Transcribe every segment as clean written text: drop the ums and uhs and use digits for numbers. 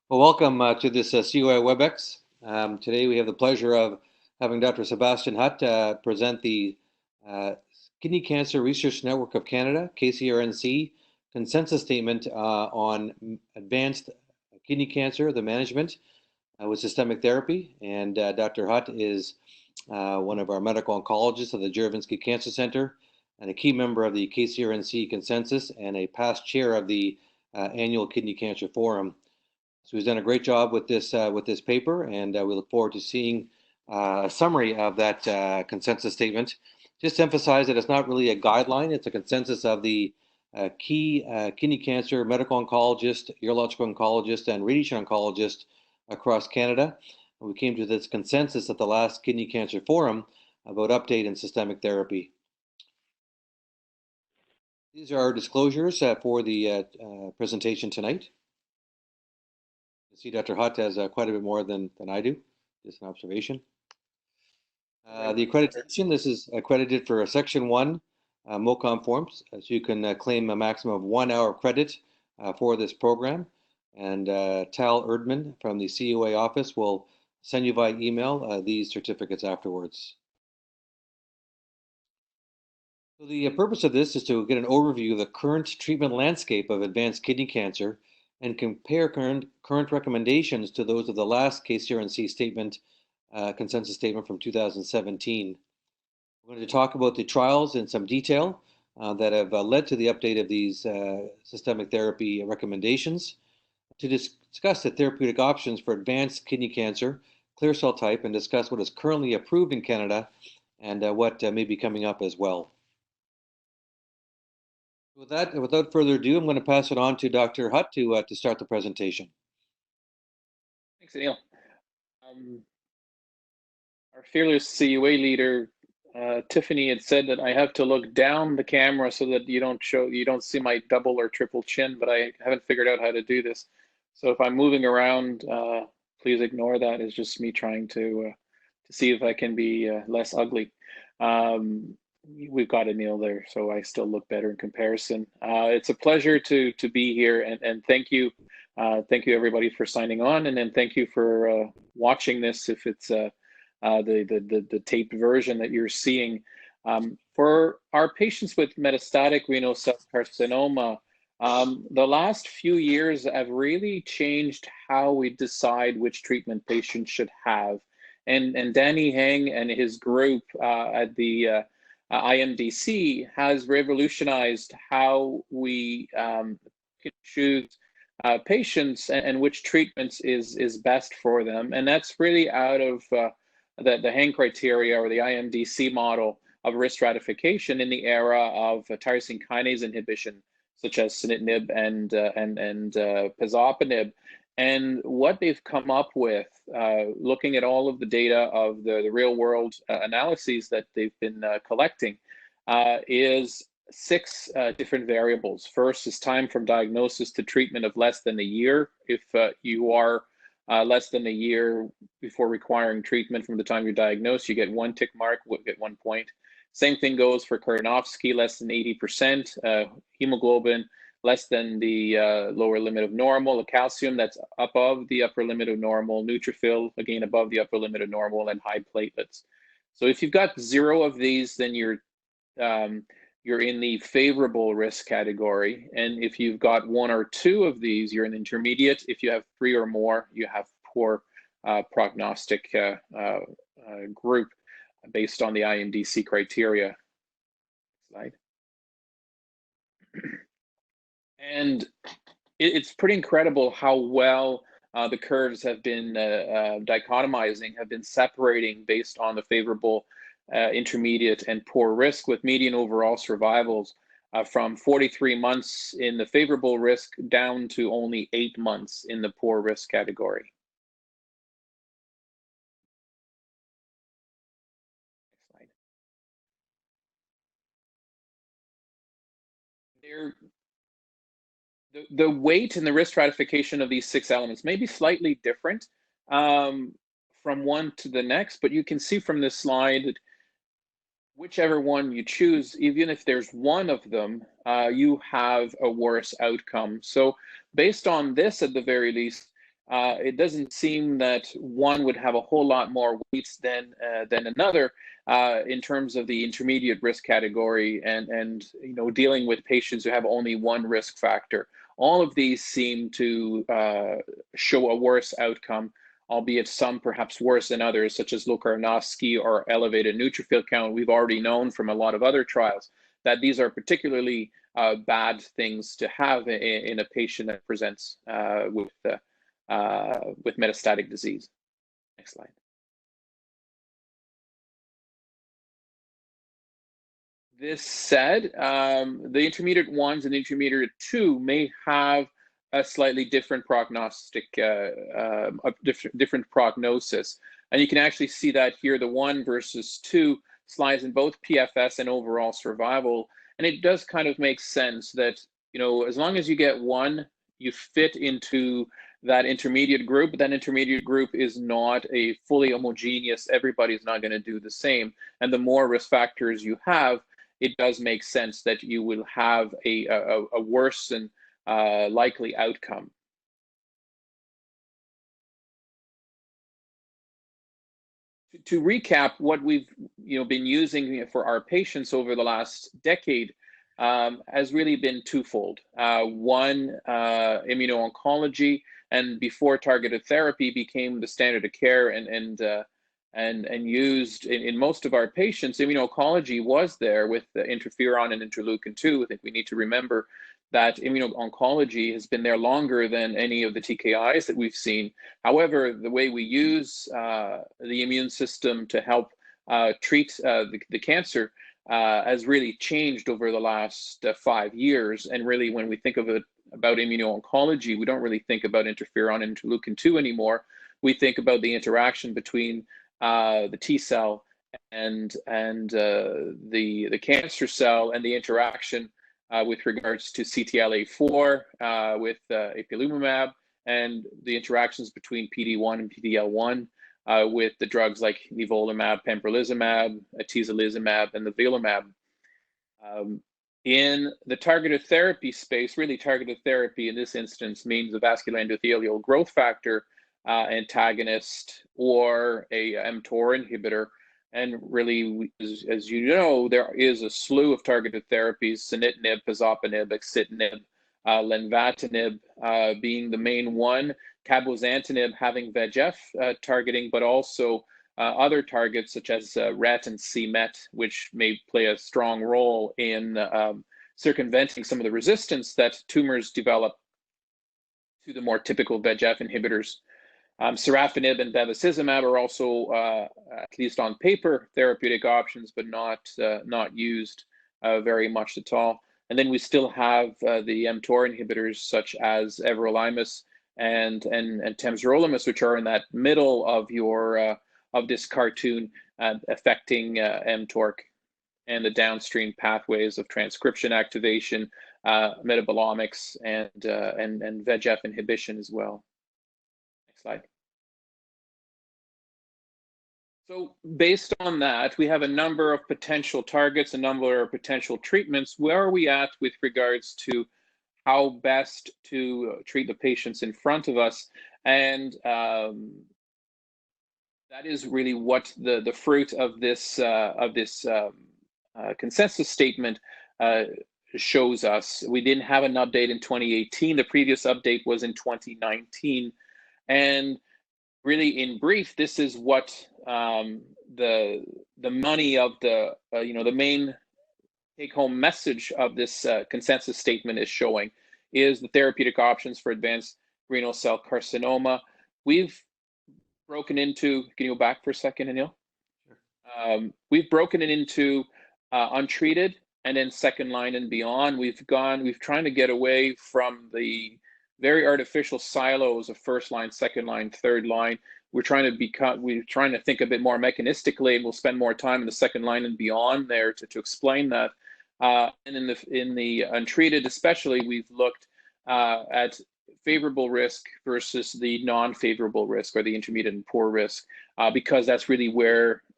Well, welcome to this CUI WebEx. Today we have the pleasure of having Dr. Sebastien Hotte present the uh, Kidney Cancer Research Network of Canada, KCRNC, consensus statement on advanced kidney cancer, the management with systemic therapy. And Dr. Hotte is one of our medical oncologists of the Juravinski Cancer Center and a key member of the KCRNC consensus and a past chair of the annual Kidney Cancer Forum. So he's done a great job with this paper, and we look forward to seeing a summary of that consensus statement. Just to emphasize that it's not really a guideline; it's a consensus of the key kidney cancer medical oncologist, urological oncologist, and radiation oncologist across Canada. And we came to this consensus at the last Kidney Cancer Forum about update in systemic therapy. These are our disclosures for the presentation tonight. See, Dr. Hotte has quite a bit more than I do. Just an observation. The accreditation, this is accredited for a Section 1 MOCOM forms, so you can claim a maximum of 1 hour of credit for this program. And Tal Erdman from the CUA office will send you by email these certificates afterwards. So the purpose of this is to get an overview of the current treatment landscape of advanced kidney cancer and compare current recommendations to those of the last KCRNC statement, consensus statement from 2017. We're going to talk about the trials in some detail that have led to the update of these systemic therapy recommendations, to discuss the therapeutic options for advanced kidney cancer, clear cell type, and discuss what is currently approved in Canada and what may be coming up as well. With that, without further ado, I'm going to pass it on to Dr. Hotte to start the presentation. Thanks, Anil. Our fearless CUA leader, Tiffany, had said that I have to look down the camera so that you don't see my double or triple chin, but I haven't figured out how to do this. So if I'm moving around, please ignore that. It's just me trying to see if I can be less ugly. We've got Anil there, so I still look better in comparison. It's a pleasure to be here, and thank you everybody for signing on, and then thank you for watching this if it's the taped version that you're seeing. For our patients with metastatic renal cell carcinoma, the last few years have really changed how we decide which treatment patients should have. And Danny Heng and his group at the IMDC has revolutionized how we can choose patients and which treatments is best for them. And that's really out of the Heng criteria or the IMDC model of risk stratification in the era of tyrosine kinase inhibition, such as sunitinib and pazopanib. And what they've come up with, looking at all of the data of the real world analyses that they've been collecting, is 6 different variables. First is time from diagnosis to treatment of less than a year. If you are less than a year before requiring treatment from the time you're diagnosed, you get 1 tick mark, we'll get 1 point. Same thing goes for Karnofsky, less than 80%, hemoglobin, less than the lower limit of normal, a calcium that's above the upper limit of normal, neutrophil, again, above the upper limit of normal, and high platelets. So if you've got 0 of these, then you're in the favorable risk category. And if you've got 1 or 2 of these, you're in intermediate. If you have 3 or more, you have poor prognostic group based on the IMDC criteria. Slide. And it's pretty incredible how well the curves have been dichotomizing, have been separating based on the favorable, intermediate, and poor risk, with median overall survivals from 43 months in the favorable risk down to only 8 months in the poor risk category. Next slide. The weight and the risk stratification of these 6 elements may be slightly different from one to the next, but you can see from this slide, whichever one you choose, even if there's 1 of them, you have a worse outcome. So based on this, at the very least, it doesn't seem that one would have a whole lot more weight than another in terms of the intermediate risk category, and dealing with patients who have only one risk factor. All of these seem to show a worse outcome, albeit some perhaps worse than others, such as Low-Karnofsky or elevated neutrophil count. We've already known from a lot of other trials that these are particularly bad things to have in a patient that presents with metastatic disease. Next slide. This said, the intermediate ones and the intermediate two may have a slightly different prognostic, different prognosis. And you can actually see that here, the 1 versus 2 slides in both PFS and overall survival. And it does kind of make sense that, as long as you get one, you fit into that intermediate group. But that intermediate group is not a fully homogeneous, everybody's not going to do the same. And the more risk factors you have, it does make sense that you will have a worse and likely outcome. To recap, what we've been using for our patients over the last decade has really been twofold. One, immuno-oncology, and before targeted therapy became the standard of care and used in most of our patients, immuno-oncology was there with the interferon and interleukin-2. I think we need to remember that immuno-oncology has been there longer than any of the TKIs that we've seen. However, the way we use the immune system to help treat the cancer has really changed over the last 5 years. And really, when we think of it about immuno-oncology, we don't really think about interferon and interleukin-2 anymore. We think about the interaction between the T cell and the cancer cell, and the interaction with regards to CTLA-4 with ipilimumab, and the interactions between PD-1 and PD-L1 with the drugs like nivolumab, pembrolizumab, atezolizumab, and nivolumab. In the targeted therapy space, really targeted therapy in this instance means a vascular endothelial growth factor antagonist or a mTOR inhibitor. And really, as you know, there is a slew of targeted therapies: sunitinib, pazopanib, axitinib, lenvatinib being the main one, cabozantinib having VEGF targeting, but also other targets such as RET and c-MET, which may play a strong role in circumventing some of the resistance that tumors develop to the more typical VEGF inhibitors. Sorafenib and bevacizumab are also, at least on paper, therapeutic options, but not used very much at all. And then we still have the mTOR inhibitors such as everolimus and temsirolimus, which are in that middle of your of this cartoon, affecting mTOR and the downstream pathways of transcription activation, metabolomics, and VEGF inhibition as well. Next slide. So based on that, we have a number of potential targets, a number of potential treatments. Where are we at with regards to how best to treat the patients in front of us? And that is really what the fruit of this consensus statement shows us. We didn't have an update in 2018. The previous update was in 2019. And really, in brief, this is what the money of the main take-home message of this consensus statement is showing is the therapeutic options for advanced renal cell carcinoma. We've broken into, can you go back for a second, Anil? Sure. We've broken it into untreated and then second line and beyond. We've trying to get away from the very artificial silos of first line, second line, third line. We're trying to think a bit more mechanistically, and we'll spend more time in the second line and beyond there to explain that. And in the untreated, especially, we've looked at favorable risk versus the non-favorable risk, or the intermediate and poor risk, because that's really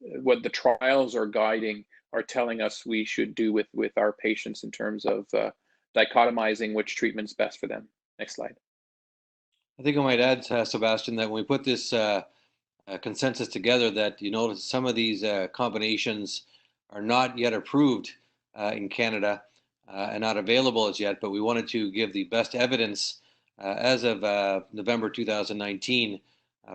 what the trials are guiding, are telling us we should do with our patients in terms of dichotomizing which treatment's best for them. Next slide. I think I might add, Sebastian, that when we put this consensus together, that you notice some of these combinations are not yet approved in Canada and not available as yet, but we wanted to give the best evidence as of November 2019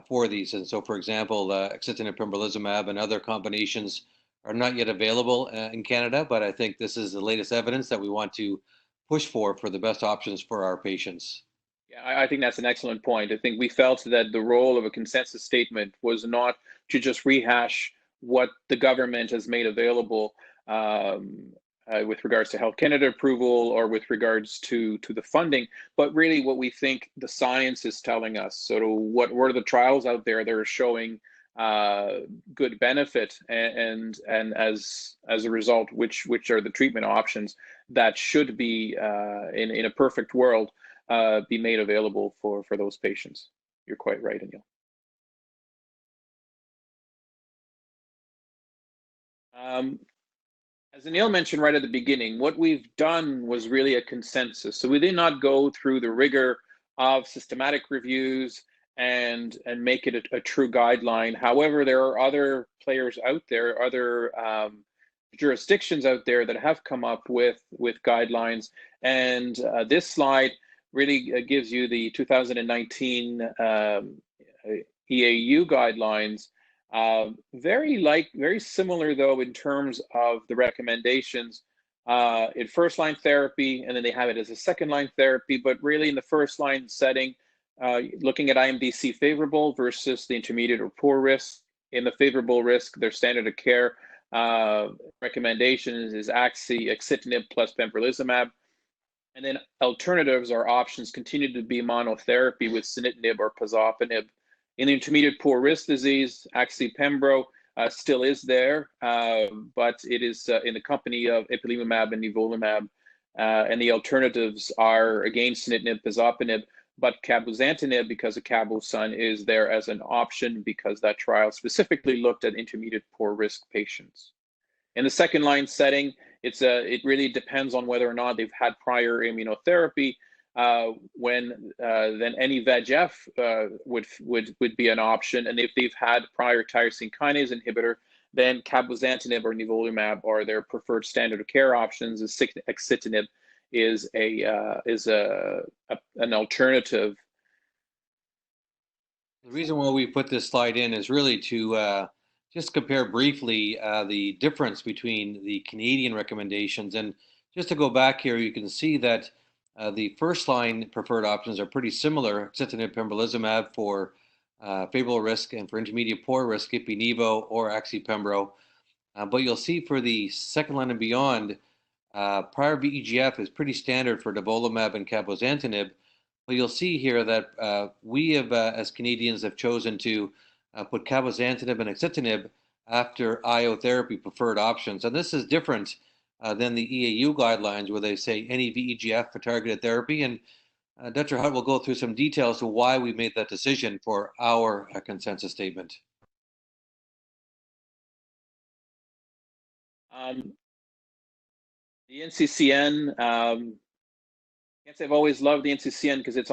for these. And so, for example, axitinib pembrolizumab and other combinations are not yet available in Canada, but I think this is the latest evidence that we want to push for the best options for our patients. Yeah, I think that's an excellent point. I think we felt that the role of a consensus statement was not to just rehash what the government has made available with regards to Health Canada approval or with regards to the funding, but really what we think the science is telling us. So what are the trials out there that are showing good benefit, and as a result, which are the treatment options that should be in a perfect world be made available for those patients. You're quite right, Anil. As Anil mentioned right at the beginning, what we've done was really a consensus. So we did not go through the rigor of systematic reviews and make it a true guideline. However, there are other players out there, other jurisdictions out there that have come up with guidelines. And this slide really gives you the 2019 EAU guidelines. Very similar though in terms of the recommendations in first line therapy, and then they have it as a second line therapy, but really in the first line setting, looking at IMDC favorable versus the intermediate or poor risk. In the favorable risk, their standard of care recommendations is axitinib plus pembrolizumab. And then alternatives or options continue to be monotherapy with sunitinib or pazopanib. In the intermediate poor risk disease, axi-pembro still is there, but it is in the company of ipilimumab and nivolumab. And the alternatives are, again, sunitinib, pazopanib, but cabozantinib, because of Cabo-Sun, is there as an option because that trial specifically looked at intermediate poor risk patients. In the second line setting, it really depends on whether or not they've had prior immunotherapy. Then any VEGF would be an option, and if they've had prior tyrosine kinase inhibitor, then cabozantinib or nivolumab are their preferred standard of care options. As axitinib is an alternative. The reason why we put this slide in is really to just compare briefly the difference between the Canadian recommendations. And just to go back here, you can see that the first line preferred options are pretty similar. Axitinib pembrolizumab for favorable risk, and for intermediate poor risk, ipi-nivo or axi-pembro. But you'll see for the second line and beyond, prior VEGF is pretty standard for nivolumab and cabozantinib. But you'll see here that we have, as Canadians, have chosen to put cabozantinib and axitinib after IO therapy preferred options. And this is different than the EAU guidelines, where they say any VEGF for targeted therapy. And Dr. Hotte will go through some details to why we made that decision for our consensus statement. The NCCN, I guess I've always loved the NCCN because it's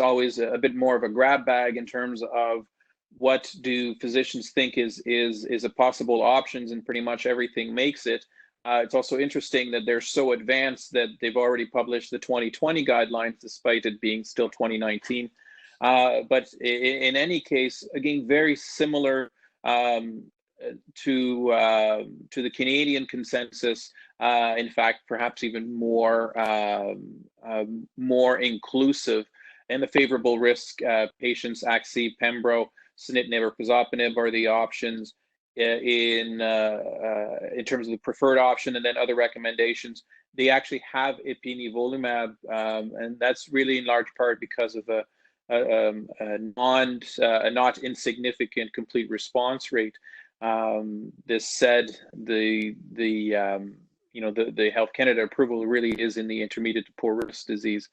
always a bit more of a grab bag in terms of what do physicians think is a possible options, and pretty much everything makes it. It's also interesting that they're so advanced that they've already published the 2020 guidelines, despite it being still 2019. But in any case, again, very similar to the Canadian consensus. In fact, perhaps even more inclusive. And the favorable risk patients, axi, pembro, sunitinib, or pazopanib are the options in terms of the preferred option. And then other recommendations, they actually have ipi-nivolumab, and that's really in large part because of a not insignificant complete response rate. This said, the Health Canada approval really is in the intermediate to poor risk disease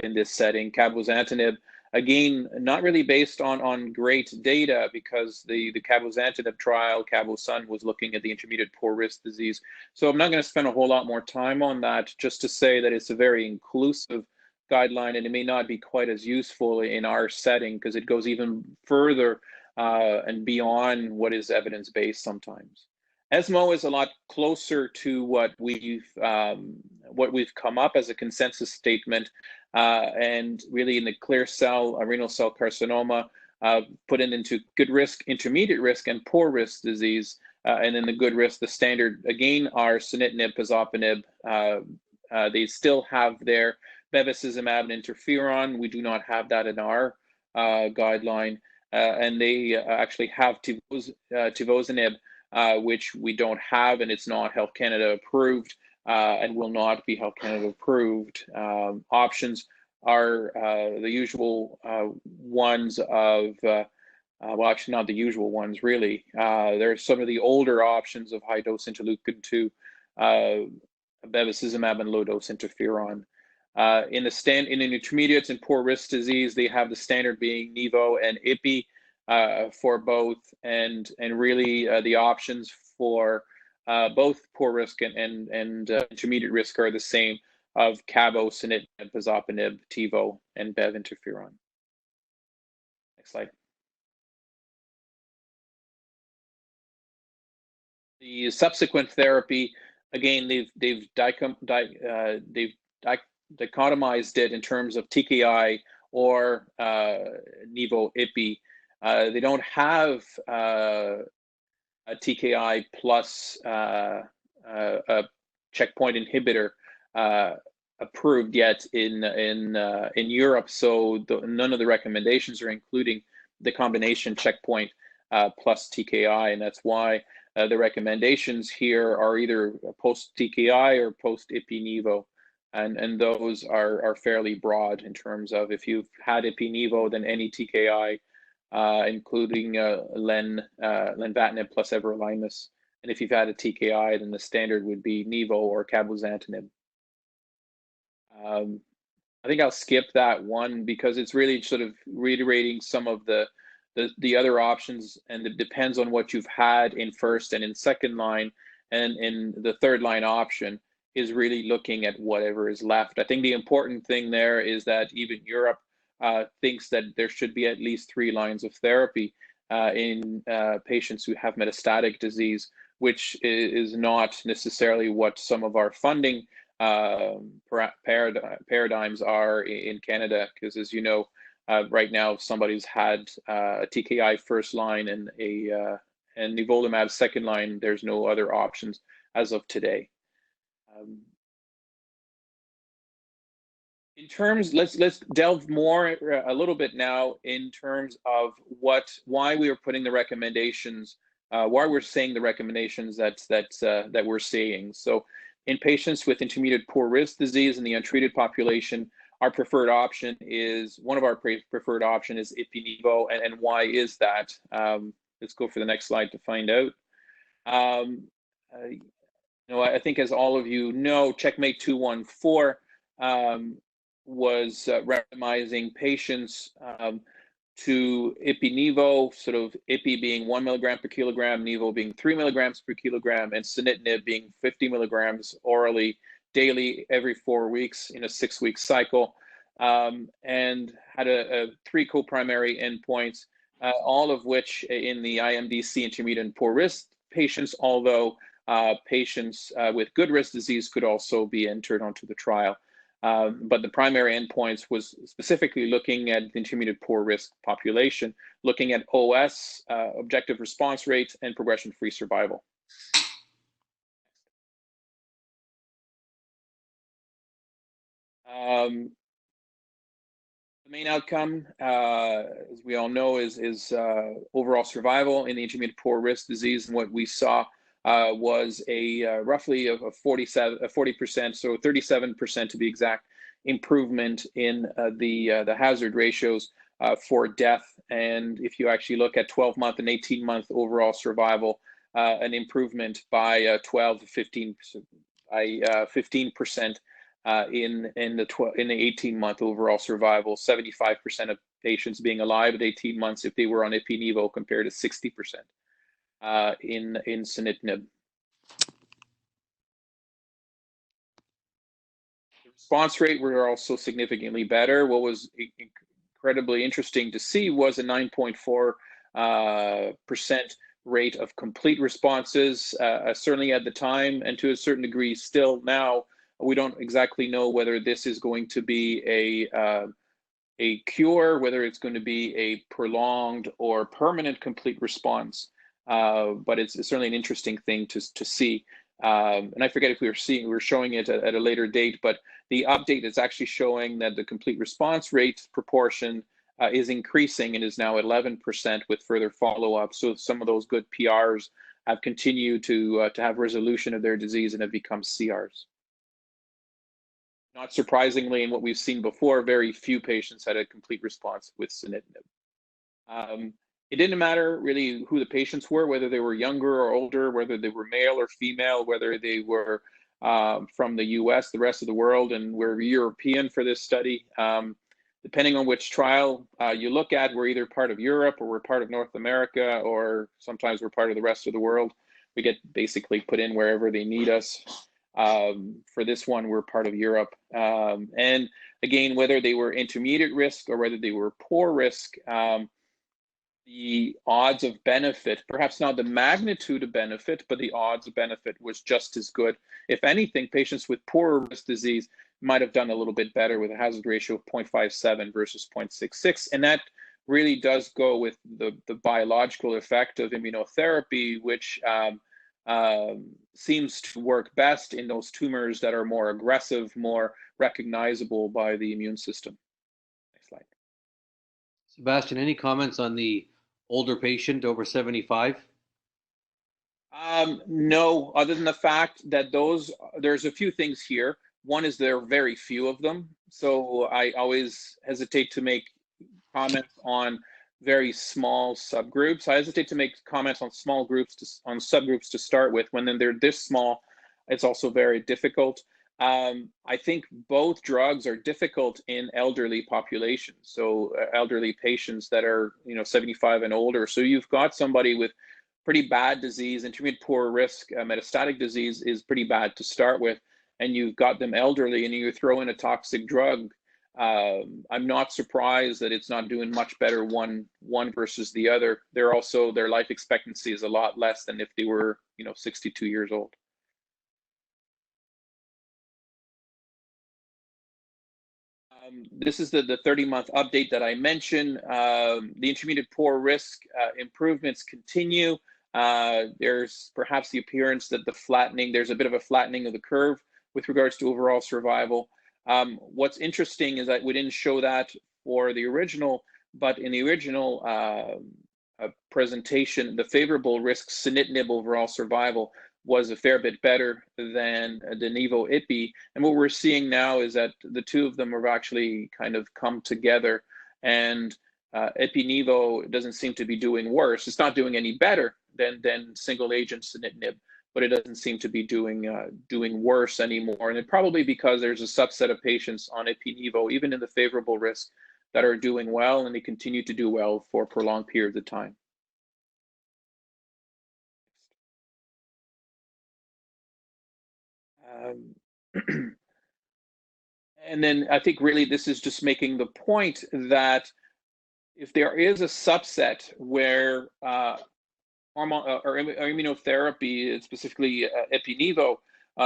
in this setting. Cabozantinib, again, not really based on great data, because the cabozantinib trial, Cabo-Sun, was looking at the intermediate poor risk disease. So I'm not going to spend a whole lot more time on that, just to say that it's a very inclusive guideline, and it may not be quite as useful in our setting because it goes even further and beyond what is evidence-based sometimes. ESMO is a lot closer to what we've come up as a consensus statement, and really in the clear cell renal cell carcinoma, put it into good risk, intermediate risk, and poor risk disease. And in the good risk, the standard again are sunitinib, pazopanib. They still have their bevacizumab and interferon. We do not have that in our guideline, and they actually have tivozanib, which we don't have, and it's not Health Canada approved, and will not be Health Canada approved. Options are the usual ones of, well, actually not the usual ones, really. There are some of the older options of high-dose interleukin-2, bevacizumab, and low-dose interferon. In the intermediates and poor risk disease, they have the standard being Nivo and Ipi for both, and really the options for both poor risk and intermediate risk are the same of cabo, sunitinib, pazopanib, Tivo, and bev interferon. Next slide. The subsequent therapy, again, they've dichotomized it in terms of TKI or Nivo Ipi. They don't have a TKI plus a checkpoint inhibitor approved yet in Europe, so none of the recommendations are including the combination checkpoint plus TKI, and that's why the recommendations here are either post TKI or post Ipi-Nivo, and those are fairly broad in terms of if you've had Ipi-Nivo, then any TKI, including lenvatinib plus everolimus, and if you've had a TKI, then the standard would be Nivo or cabozantinib. I think I'll skip that one because it's really sort of reiterating some of the other options, and it depends on what you've had in first and in second line, and in the third line option is really looking at whatever is left. I think the important thing there is that even Europe thinks that there should be at least 3 lines of therapy in patients who have metastatic disease, which is not necessarily what some of our funding paradigms are in Canada, because as you know, right now, if somebody's had a TKI first line and nivolumab second line, there's no other options as of today. In terms, let's delve more a little bit now in terms of why we are putting the recommendations, why we're saying the recommendations that we're seeing. So, in patients with intermediate poor risk disease in the untreated population, our preferred option is, one of our preferred option is Ipi-Nivo, and why is that? Let's go for the next slide to find out. I think as all of you know, Checkmate 214 was randomizing patients to Ipi-Nivo, sort of Ipi being 1 milligram per kilogram, Nivo being 3 milligrams per kilogram, and sunitinib being 50 milligrams orally daily every 4 weeks in a 6-week cycle, and had 3 co-primary endpoints, all of which in the IMDC intermediate and poor risk patients, although patients with good risk disease could also be entered onto the trial. But the primary endpoints was specifically looking at the intermediate poor risk population, looking at OS, objective response rate, and progression-free survival. The main outcome, as we all know, is overall survival in the intermediate poor risk disease, and what we saw was a roughly of 40%, so 37% to be exact, improvement in the hazard ratios for death. And if you actually look at 12-month and 18-month overall survival, an improvement by 12 to 15%, by 15% in the 18-month overall survival, 75% of patients being alive at 18 months if they were on Ipi-Nivo, compared to 60% in sunitinib. response rate were also significantly better. What was incredibly interesting to see was a 9.4% rate of complete responses, certainly at the time, and to a certain degree still now. We don't exactly know whether this is going to be a cure, whether it's going to be a prolonged or permanent complete response. But it's certainly an interesting thing to see. And I forget if we were showing it at a later date, but the update is actually showing that the complete response rate proportion is increasing and is now 11% with further follow-up. So some of those good PRs have continued to have resolution of their disease and have become CRs. Not surprisingly, in what we've seen before, very few patients had a complete response with sunitinib. It didn't matter really who the patients were, whether they were younger or older, whether they were male or female, whether they were from the US, the rest of the world, and we're European for this study. Depending on which trial you look at, we're either part of Europe or we're part of North America, or sometimes we're part of the rest of the world. We get basically put in wherever they need us. For this one, we're part of Europe. And again, whether they were intermediate risk or whether they were poor risk, the odds of benefit, perhaps not the magnitude of benefit, but the odds of benefit was just as good. If anything, patients with poorer risk disease might have done a little bit better with a hazard ratio of 0.57 versus 0.66. And that really does go with the biological effect of immunotherapy, which seems to work best in those tumors that are more aggressive, more recognizable by the immune system. Next slide. Sebastien, any comments on the older patient over 75? No, other than the fact that there's a few things here. One is there are very few of them. So I always hesitate to make comments on very small subgroups. I hesitate to make comments on small groups, on subgroups to start with. When they're this small, it's also very difficult. I think both drugs are difficult in elderly populations, so elderly patients that are 75 and older. So you've got somebody with pretty bad disease, intermediate poor risk, metastatic disease is pretty bad to start with, and you've got them elderly, and you throw in a toxic drug. I'm not surprised that it's not doing much better one versus the other. They're also, their life expectancy is a lot less than if they were 62 years old. This is the 30-month update that I mentioned. The intermediate poor risk improvements continue. There's perhaps the appearance that there's a bit of a flattening of the curve with regards to overall survival. What's interesting is that we didn't show that for the original, but in the original presentation, the favorable risk sunitinib overall survival was a fair bit better than the Nivo Ipi. And what we're seeing now is that the two of them have actually kind of come together, and Ipi Nivo doesn't seem to be doing worse. It's not doing any better than single agent sunitinib, but it doesn't seem to be doing worse anymore. And it probably because there's a subset of patients on Ipi Nivo, even in the favorable risk, that are doing well, and they continue to do well for prolonged periods of time. And then I think really this is just making the point that if there is a subset where hormone or immunotherapy, specifically Ipi-Nivo,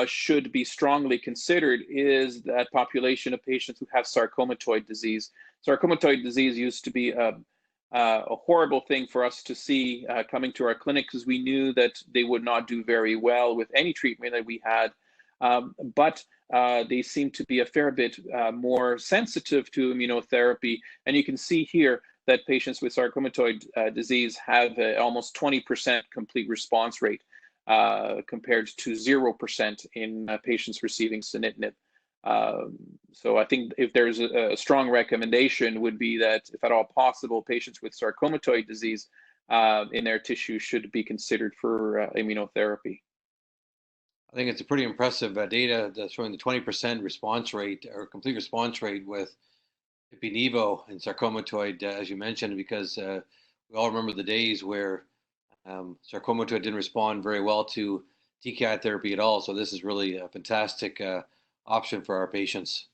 should be strongly considered, is that population of patients who have sarcomatoid disease. Sarcomatoid disease used to be a horrible thing for us to see coming to our clinic, because we knew that they would not do very well with any treatment that we had. But they seem to be a fair bit more sensitive to immunotherapy. And you can see here that patients with sarcomatoid disease have almost 20% complete response rate compared to 0% in patients receiving sunitinib. So I think if there's a strong recommendation would be that, if at all possible, patients with sarcomatoid disease in their tissue should be considered for immunotherapy. I think it's a pretty impressive data that's showing the 20% response rate or complete response rate with Ipi-Nivo and sarcomatoid, as you mentioned, because we all remember the days where sarcomatoid didn't respond very well to TKI therapy at all. So this is really a fantastic option for our patients.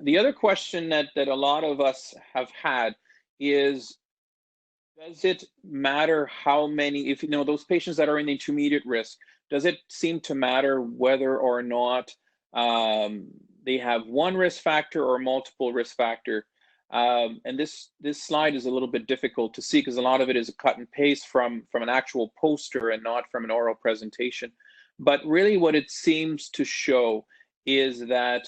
The other question that a lot of us have had is, does it matter how many, if you know those patients that are in intermediate risk, does it seem to matter whether or not um, they have one risk factor or multiple risk factor? And this slide is a little bit difficult to see because a lot of it is a cut and paste from an actual poster and not from an oral presentation. But really what it seems to show is that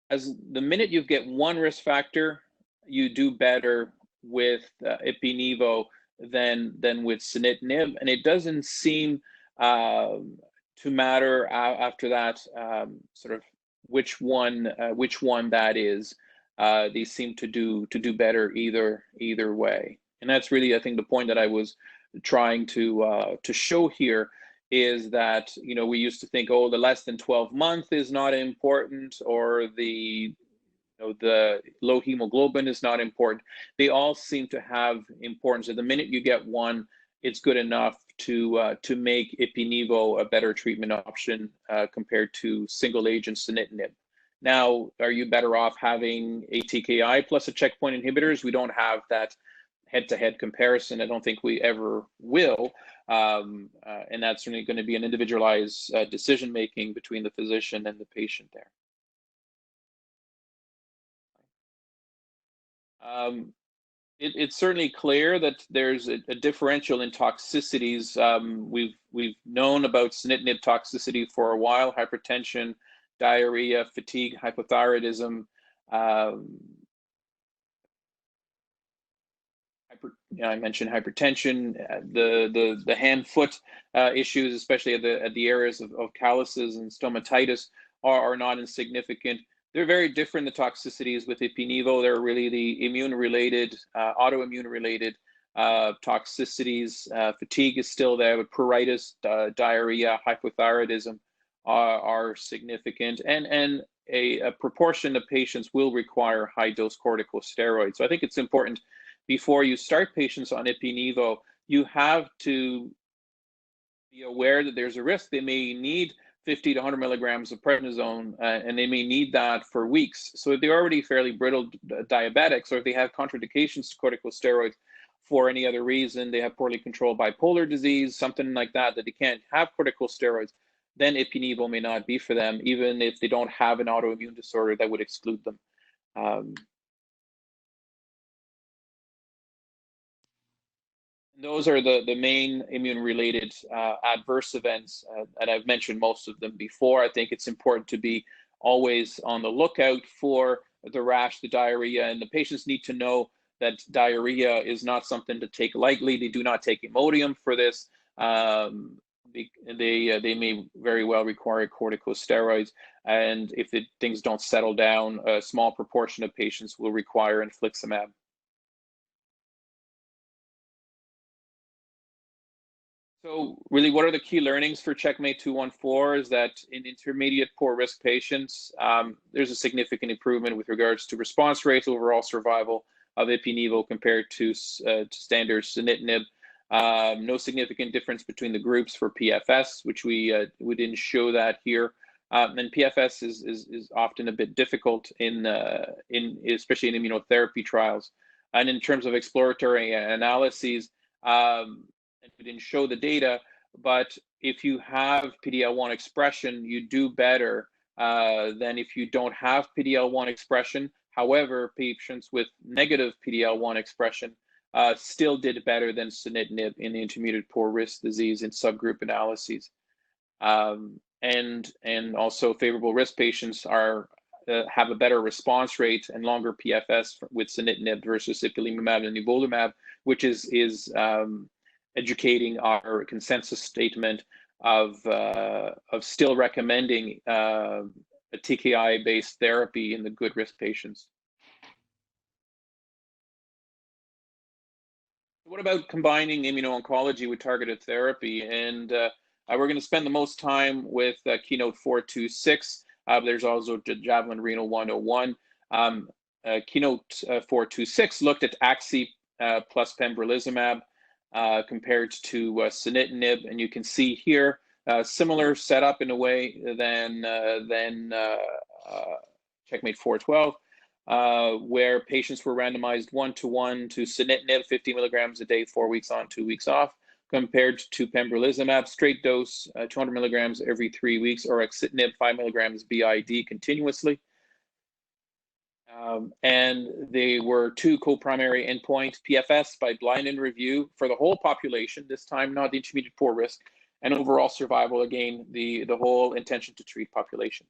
as the minute you get one risk factor, you do better with ipi-nivo than with sunitinib, and it doesn't seem to matter after that sort of which one that is. They seem to do better either way, and that's really, I think, the point that I was trying to show here is that, you know, we used to think, oh, the less than 12 month is not important, or the the low hemoglobin is not important. They all seem to have importance. At the minute you get one, it's good enough to make ipi-nivo a better treatment option compared to single agent sunitinib. Now, are you better off having a TKI plus a checkpoint inhibitors? We don't have that head-to-head comparison. I don't think we ever will. And that's certainly going to be an individualized decision-making between the physician and the patient there. It's certainly clear that there's a differential in toxicities. We've known about sunitinib toxicity for a while: hypertension, diarrhea, fatigue, hypothyroidism. I mentioned hypertension, the hand-foot issues, especially at the areas of calluses and stomatitis, are not insignificant. They're very different, the toxicities with ipi-nivo. They're really the immune-related, autoimmune-related toxicities. Fatigue is still there, but pruritus, diarrhea, hypothyroidism are significant. And a proportion of patients will require high-dose corticosteroids. So I think it's important, before you start patients on ipi-nivo, you have to be aware that there's a risk. They may need 50 to 100 milligrams of prednisone, and they may need that for weeks. So if they're already fairly brittle diabetics, or if they have contraindications to corticosteroids for any other reason, they have poorly controlled bipolar disease, something like that, that they can't have corticosteroids, then ipi-nivo may not be for them, even if they don't have an autoimmune disorder that would exclude them. Those are the main immune-related adverse events, and I've mentioned most of them before. I think it's important to be always on the lookout for the rash, the diarrhea, and the patients need to know that diarrhea is not something to take lightly. They do not take Imodium for this. They may very well require corticosteroids, and if things don't settle down, a small proportion of patients will require infliximab. So really, what are the key learnings for Checkmate 214 is that in intermediate poor risk patients, there's a significant improvement with regards to response rates, overall survival of ipi-nivo compared to standard sunitinib. No significant difference between the groups for PFS, which we didn't show that here. And PFS is often a bit difficult in especially in immunotherapy trials. And in terms of exploratory analyses, and we didn't show the data, but if you have PD-L1 expression, you do better than if you don't have PD-L1 expression. However, patients with negative PD-L1 expression still did better than sunitinib in the intermediate poor risk disease in subgroup analyses. And also favorable risk patients have a better response rate and longer PFS with sunitinib versus ipilimumab and nivolumab, which is educating our consensus statement of still recommending a TKI-based therapy in the good risk patients. What about combining immuno-oncology with targeted therapy? And we're going to spend the most time with Keynote 426. There's also Javelin Renal 101. Keynote 426 looked at Axi plus pembrolizumab compared to sunitinib, and you can see here similar setup in a way than Checkmate 412, where patients were randomized 1-to-1 to sunitinib, 50 milligrams a day, 4 weeks on, 2 weeks off, compared to pembrolizumab, straight dose, 200 milligrams every 3 weeks, or axitinib, 5 milligrams BID continuously. And they were two co-primary endpoints: PFS by blind review for the whole population, this time not the intermediate poor risk, and overall survival, again, the whole intention to treat population.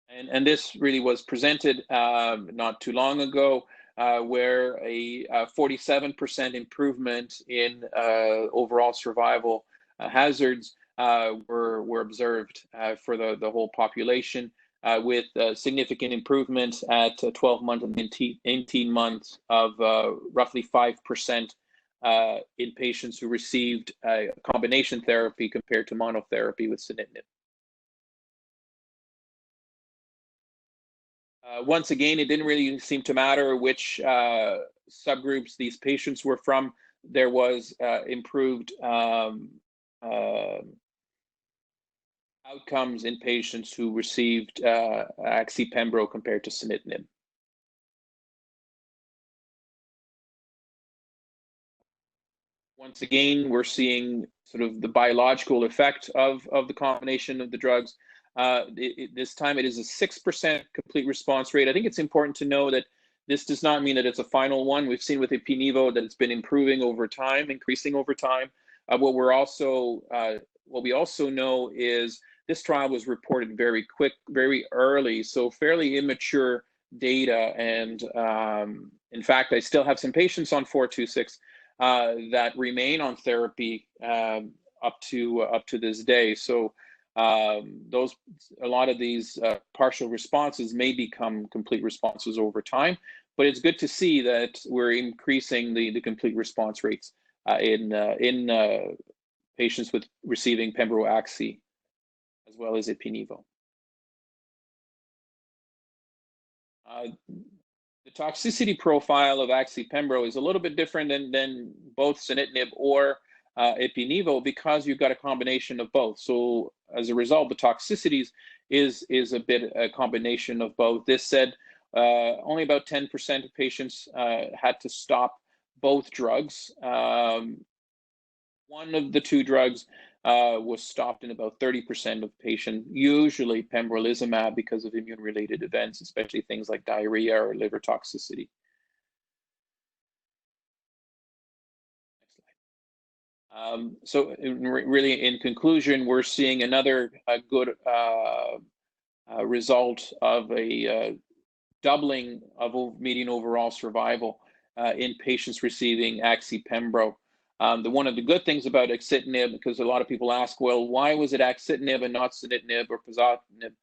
And this really was presented not too long ago, where a 47% improvement in overall survival hazards were observed for the whole population, with significant improvements at 12 months and 18 months of roughly 5% in patients who received combination therapy compared to monotherapy with sunitinib. Once again, it didn't really seem to matter which subgroups these patients were from. There was improved outcomes in patients who received axi-pembro compared to sunitinib. Once again, we're seeing sort of the biological effect of the combination of the drugs. This time it is a 6% complete response rate. I think it's important to know that this does not mean that it's a final one. We've seen with ipi/nivo that it's been improving over time, increasing over time. What we also know is this trial was reported very early, so fairly immature data. And in fact, I still have some patients on 426 that remain on therapy up to this day. So a lot of these partial responses may become complete responses over time, but it's good to see that we're increasing the complete response rates in patients with receiving pembro-axi as well as ipi/nivo. The toxicity profile of axi-pembro is a little bit different than both sunitinib or ipi/nivo, because you've got a combination of both. So as a result, the toxicities is a combination of both. This said, only about 10% of patients had to stop both drugs. One of the two drugs was stopped in about 30% of patients, usually pembrolizumab, because of immune-related events, especially things like diarrhea or liver toxicity. So really, in conclusion, we're seeing another good result of a doubling of median overall survival in patients receiving axi-pembro. One of the good things about axitinib, because a lot of people ask, well, why was it axitinib and not sunitinib or pazotinib?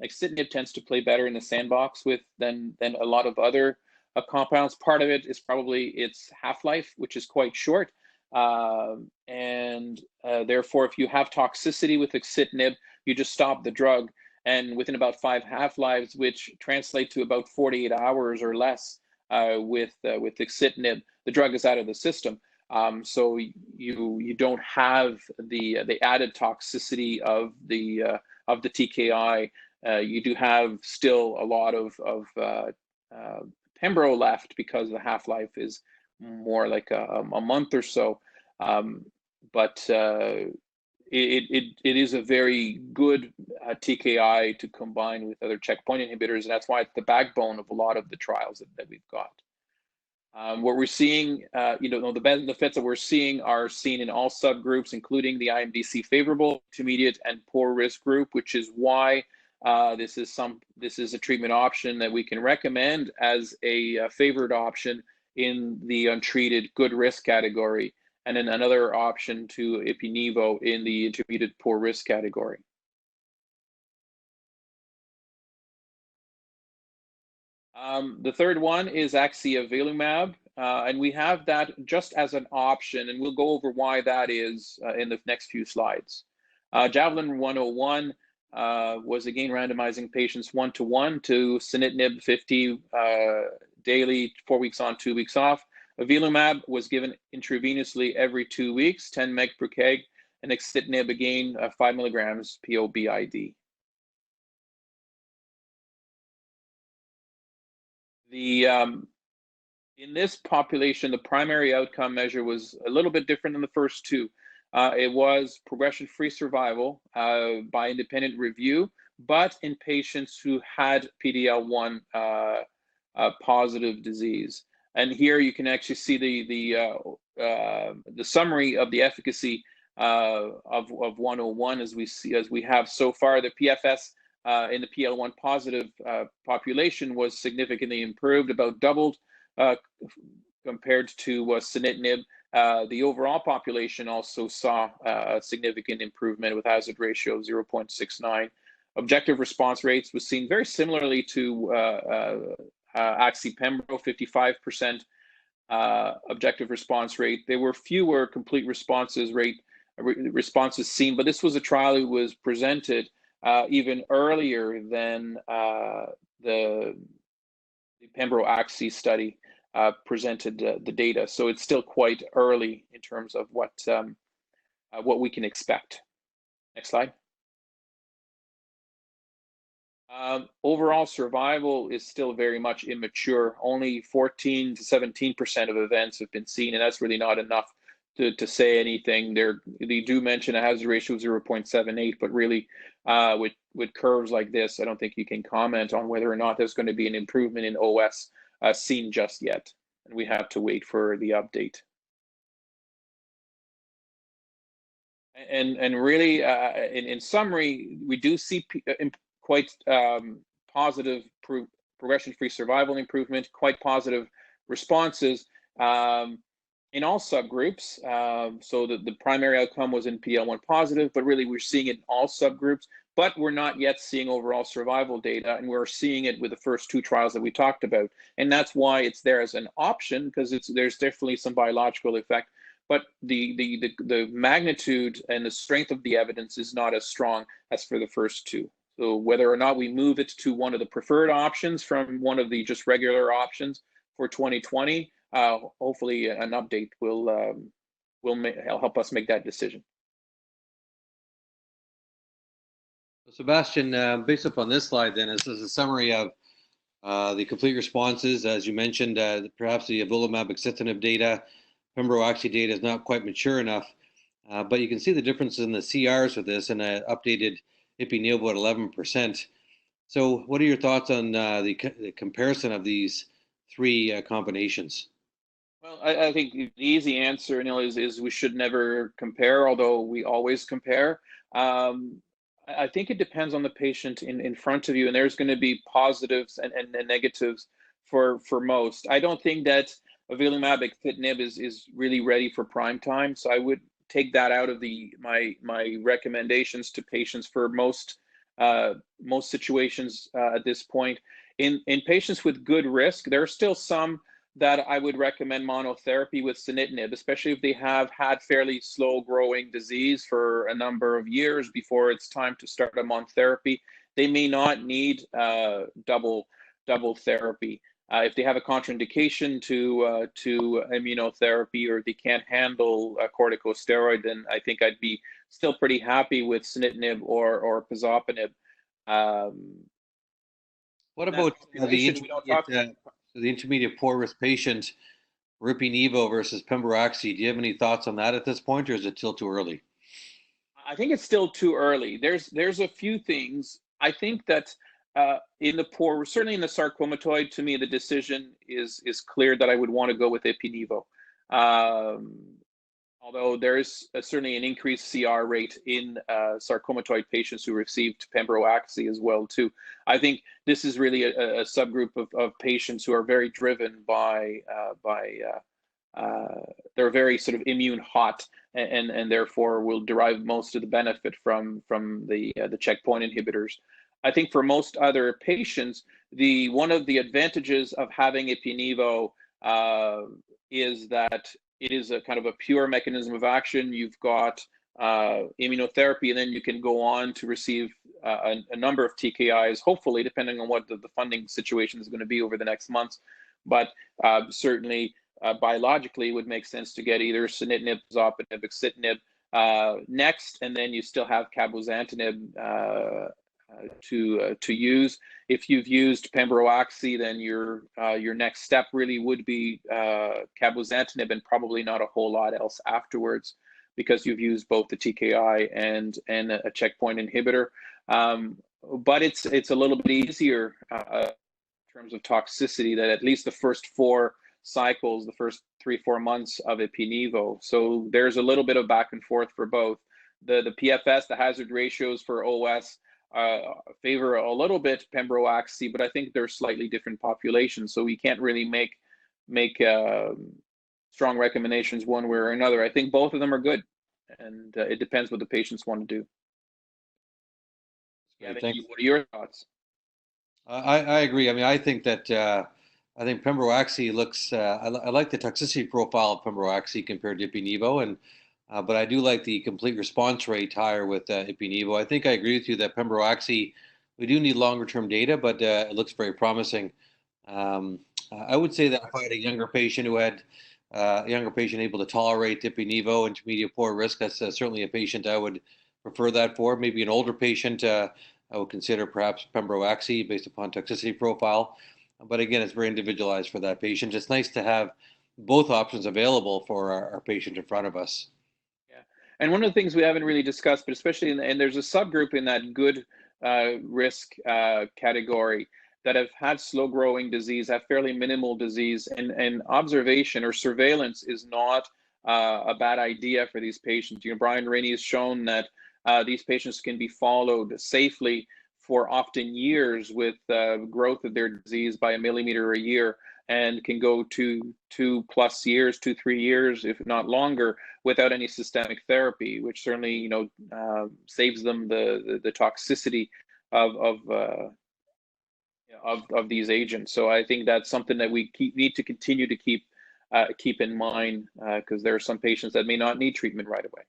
Axitinib tends to play better in the sandbox than a lot of other compounds. Part of it is probably its half-life, which is quite short. Therefore, if you have toxicity with axitinib, you just stop the drug, and within about 5 half-lives, which translate to about 48 hours or less with axitinib, the drug is out of the system. So you don't have the added toxicity of the TKI. You do have still a lot of pembro left, because the half-life is more like a month or so. But it is a very good TKI to combine with other checkpoint inhibitors, and that's why it's the backbone of a lot of the trials that we've got. What we're seeing, the benefits that we're seeing are seen in all subgroups, including the IMDC favorable, intermediate, and poor risk group, which is why this is a treatment option that we can recommend as a favored option in the untreated good risk category, and then another option to ipi/nivo in the intermediate poor risk category. The third one is axiavelumab, and we have that just as an option, and we'll go over why that is in the next few slides. Javelin 101 was again randomizing patients 1-to-1 to sunitinib 50 daily, 4 weeks on, 2 weeks off. Avelumab was given intravenously every 2 weeks, 10 mg per kg, and axitinib again 5 milligrams PO/BID. The in this population, the primary outcome measure was a little bit different than the first two. It was progression-free survival by independent review, but in patients who had PD-L1 positive disease. And here you can actually see the summary of the efficacy of 101 as we have so far. The PFS in the PD-L1 positive population was significantly improved, about doubled compared to sunitinib. The overall population also saw a significant improvement with hazard ratio of 0.69. Objective response rates was seen very similarly to Axi-Pembro, 55% objective response rate. There were fewer complete responses seen, but this was a trial that was presented even earlier than the Pembro-Axi study presented the data. So it's still quite early in terms of what we can expect. Next slide. Overall survival is still very much immature. Only 14 to 17% of events have been seen, and that's really not enough to say anything. They do mention a hazard ratio of 0.78, but really with curves like this, I don't think you can comment on whether or not there's going to be an improvement in OS seen just yet, and we have to wait for the update. And really, in summary, we do see quite positive progression-free survival improvement, quite positive responses in all subgroups. So the primary outcome was in PD-L1 positive, but really we're seeing it in all subgroups. But we're not yet seeing overall survival data, and we're seeing it with the first two trials that we talked about. And that's why it's there as an option, because there's definitely some biological effect. But the magnitude and the strength of the evidence is not as strong as for the first two. So whether or not we move it to one of the preferred options from one of the just regular options for 2020, hopefully an update will help us make that decision. Sebastien, based upon this slide, then, this is a summary of the complete responses. As you mentioned, perhaps the avelumab axitinib data, Pembro-Axi data is not quite mature enough, but you can see the differences in the CRs with this and updated ipi-nivo at 11%. So what are your thoughts on the comparison of these three combinations? Well, I think the easy answer, Anil, is we should never compare, although we always compare. I think it depends on the patient in front of you, and there's going to be positives and negatives for most. I don't think that avelumab axitinib is really ready for prime time, so I would take that out of my recommendations to patients for most situations at this point. In patients with good risk, there are still some that I would recommend monotherapy with sunitinib, especially if they have had fairly slow growing disease for a number of years before it's time to start them on therapy. They may not need double therapy. If they have a contraindication to immunotherapy, or they can't handle a corticosteroid, then I think I'd be still pretty happy with sunitinib or pazopanib. What about the intermediate poor risk patient, ipi-nivo versus Pembro-Axi? Do you have any thoughts on that at this point, or is it still too early? I think it's still too early. There's a few things. I think that in the poor, certainly in the sarcomatoid, to me, the decision is clear that I would want to go with ipi-nivo. Although there is certainly an increased CR rate in sarcomatoid patients who received Pembro-Axi as well too. I think this is really a subgroup of patients who are very driven by they're very sort of immune hot, and therefore will derive most of the benefit from the checkpoint inhibitors. I think for most other patients, one of the advantages of having ipi-nivo is that it is a kind of a pure mechanism of action. You've got immunotherapy, and then you can go on to receive a number of TKIs, hopefully, depending on what the funding situation is going to be over the next months. But certainly, biologically, it would make sense to get either sunitinib, pazopanib, axitinib next, and then you still have cabozantinib to use. If you've used pembrolizumab, then your next step really would be cabozantinib, and probably not a whole lot else afterwards, because you've used both the TKI and a checkpoint inhibitor. But it's a little bit easier in terms of toxicity, that at least the first 4 cycles, the first 3-4 months of ipi/nivo. So there's a little bit of back and forth for both. The PFS, the hazard ratios for OS favor a little bit pembrolizumab, but I think they're slightly different populations, so we can't really make strong recommendations one way or another. I think both of them are good, and it depends what the patients want to do. Yeah, Thanks. what are your thoughts? I agree. I mean, I think that I think pembrolizumab looks. I like the toxicity profile of pembrolizumab compared to ipi/nivo, and but I do like the complete response rate higher with ipi/nivo. I think I agree with you that pembrolizumab, we do need longer term data, but it looks very promising. I would say that if I had a younger patient who had able to tolerate ipi/nivo, intermediate poor risk, that's certainly a patient I would prefer that for. Maybe an older patient, I would consider perhaps pembrolizumab based upon toxicity profile. But again, it's very individualized for that patient. It's nice to have both options available for our patient in front of us. Yeah, and one of the things we haven't really discussed, but especially and there's a subgroup in that good risk category that have had slow growing disease, have fairly minimal disease, and observation or surveillance is not a bad idea for these patients. You know, Brian Rainey has shown that these patients can be followed safely for often years with growth of their disease by 1 millimeter a year, and can go to 2+ years, 2-3 years, if not longer, without any systemic therapy, which certainly saves them the toxicity of these agents. So I think that's something that we need to continue to keep in mind, because there are some patients that may not need treatment right away.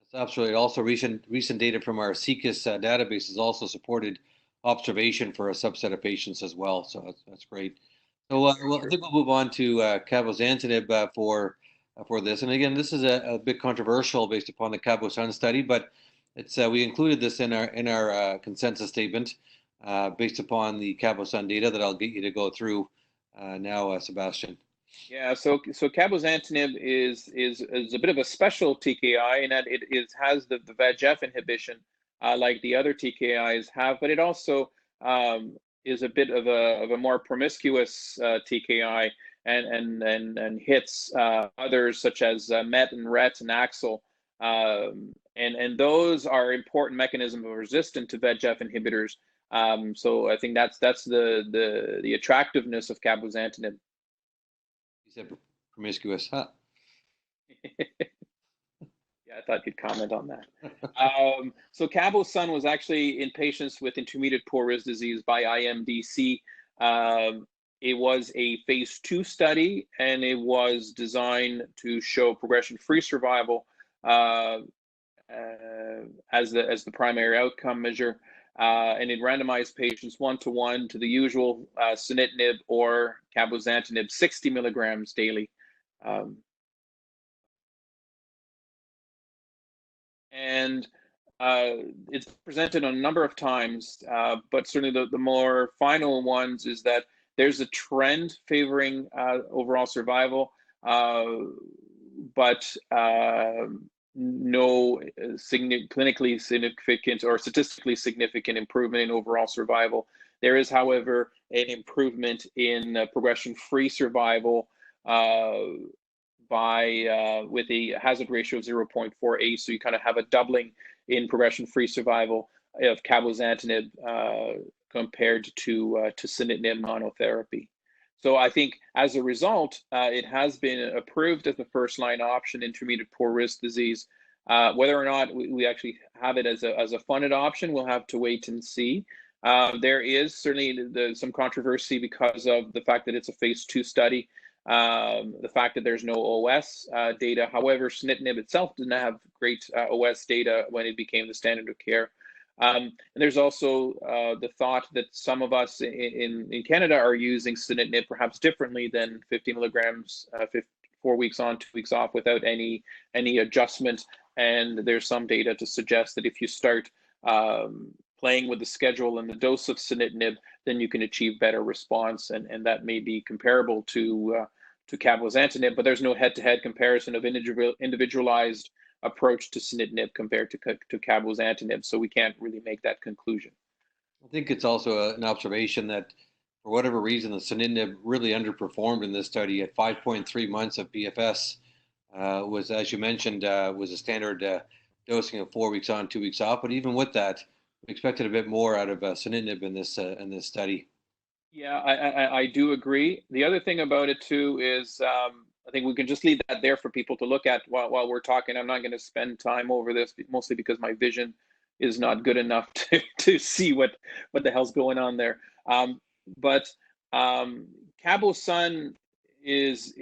That's absolutely. Also, recent data from our CCUS database has also supported observation for a subset of patients as well. So that's great. So well, I think we'll move on to cabozantinib for this. And again, this is a bit controversial based upon the CABO-SUN study, but it's we included this in our consensus statement based upon the CABO-SUN data that I'll get you to go through now, Sebastien. Yeah, so cabozantinib is a bit of a special TKI in that it has the VEGF inhibition like the other TKIs have, but it also is a bit of a more promiscuous TKI, and hits others such as MET and RET and AXL, and those are important mechanisms of resistance to VEGF inhibitors. So I think that's the attractiveness of cabozantinib. You said promiscuous, huh? Yeah, I thought you'd comment on that. So CABO-SUN was actually in patients with intermediate poor risk disease by IMDC. It was a phase 2 study, and it was designed to show progression-free survival as the primary outcome measure. And it randomized patients 1-to-1 to the usual sunitinib or cabozantinib 60 milligrams daily. And it's presented a number of times, but certainly the more final ones is that there's a trend favoring overall survival, but no clinically significant or statistically significant improvement in overall survival. There is, however, an improvement in progression-free survival with a hazard ratio of 0.48. So you kind of have a doubling in progression-free survival of cabozantinib compared to sunitinib monotherapy. So I think as a result, it has been approved as the first-line option in intermediate poor risk disease. Whether or not we actually have it as a funded option, we'll have to wait and see. There is certainly some controversy because of the fact that it's a phase 2 study, the fact that there's no OS data. However, sunitinib itself didn't have great OS data when it became the standard of care. And there's also the thought that some of us in Canada are using sunitinib perhaps differently than 50 milligrams, 4 weeks on, 2 weeks off, without any adjustment. And there's some data to suggest that if you start playing with the schedule and the dose of sunitinib, then you can achieve better response, and that may be comparable to cabozantinib, but there's no head-to-head comparison of individualized approach to sunitinib compared to cabozantinib, so we can't really make that conclusion. I think it's also an observation that for whatever reason, the sunitinib really underperformed in this study at 5.3 months of PFS. Was, as you mentioned, was a standard dosing of 4 weeks on, 2 weeks off. But even with that, we expected a bit more out of sunitinib in this study. Yeah, I do agree. The other thing about it too is I think we can just leave that there for people to look at while we're talking. I'm not going to spend time over this, mostly because my vision is not good enough to see what the hell's going on there. But Cabo-Sun is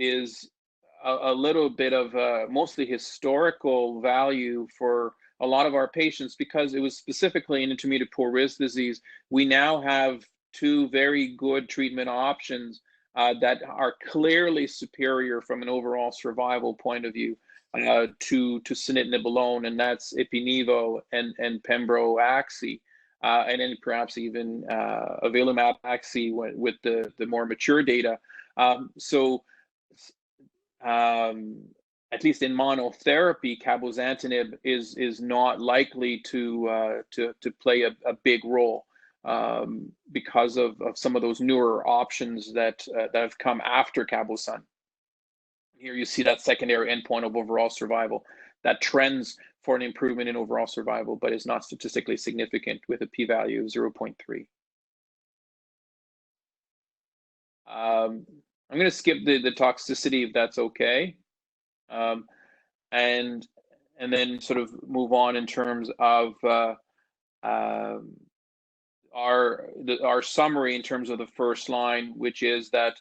a little bit of mostly historical value for a lot of our patients because it was specifically an intermediate poor risk disease. We now have two very good treatment options that are clearly superior from an overall survival point of view to sunitinib alone, and that's Ipi-Nivo and Pembro-Axi, and then perhaps even Avelumab-Axi with the more mature data. At least in monotherapy, cabozantinib is not likely to play a big role because of some of those newer options that have come after Cabo-Sun. Here you see that secondary endpoint of overall survival that trends for an improvement in overall survival, but is not statistically significant with a p-value of 0.3. I'm going to skip the toxicity if that's okay, and then sort of move on in terms of our summary in terms of the first line, which is that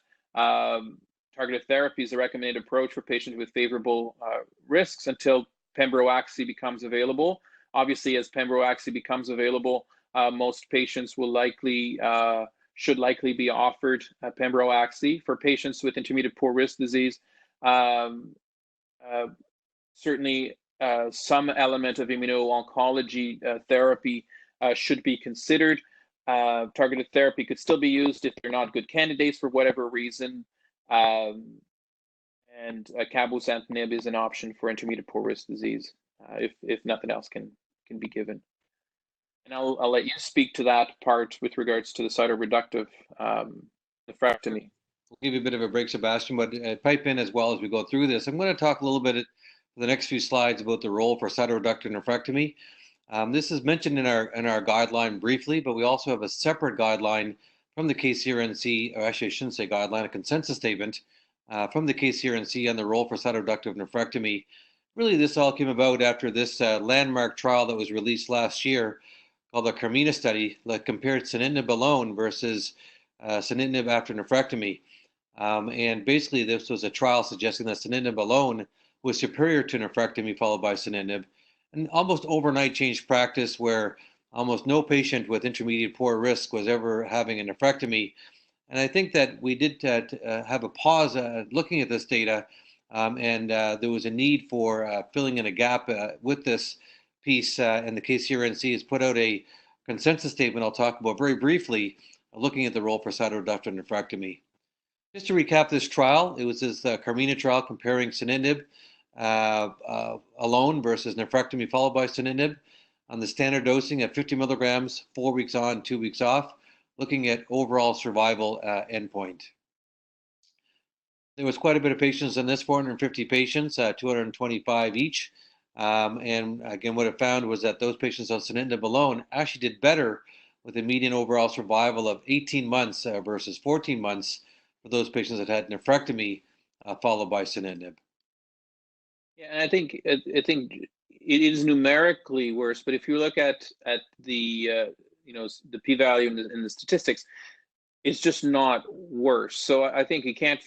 targeted therapy is the recommended approach for patients with favorable risks until Pembro-Axi becomes available. Obviously, as Pembro-Axi becomes available, most patients will should likely be offered Pembro-Axi. For patients with intermediate poor risk disease, certainly some element of immuno-oncology therapy should be considered. Targeted therapy could still be used if they're not good candidates for whatever reason, and cabozantinib is an option for intermediate poor risk disease if nothing else can be given. And I'll let you speak to that part with regards to the cytoreductive nephrectomy. We'll give you a bit of a break, Sebastien, but pipe in as well as we go through this. I'm going to talk a little bit for the next few slides about the role for cytoreductive nephrectomy. This is mentioned in our guideline briefly, but we also have a separate guideline from the KCRNC, or actually I shouldn't say guideline, a consensus statement from the KCRNC on the role for cytoreductive nephrectomy. Really, this all came about after this landmark trial that was released last year called the Carmina study that compared sunitinib alone versus sunitinib after nephrectomy. And basically, this was a trial suggesting that sunitinib alone was superior to nephrectomy followed by sunitinib, and almost overnight changed practice where almost no patient with intermediate poor risk was ever having a nephrectomy. And I think that we did have a pause looking at this data, and there was a need for filling in a gap with this piece, and the KCRNC has put out a consensus statement I'll talk about very briefly, looking at the role for cytoreductive nephrectomy. Just to recap this trial, it was this Carmina trial comparing sunitinib alone versus nephrectomy followed by sunitinib on the standard dosing at 50 milligrams, 4 weeks on, 2 weeks off, looking at overall survival endpoint. There was quite a bit of patients in this, 450 patients, 225 each. And again, what it found was that those patients on sunitinib alone actually did better with a median overall survival of 18 months versus 14 months for those patients that had nephrectomy followed by sunitinib. Yeah, and I think it is numerically worse, but if you look at the the p-value in the statistics, it's just not worse. So I think we can't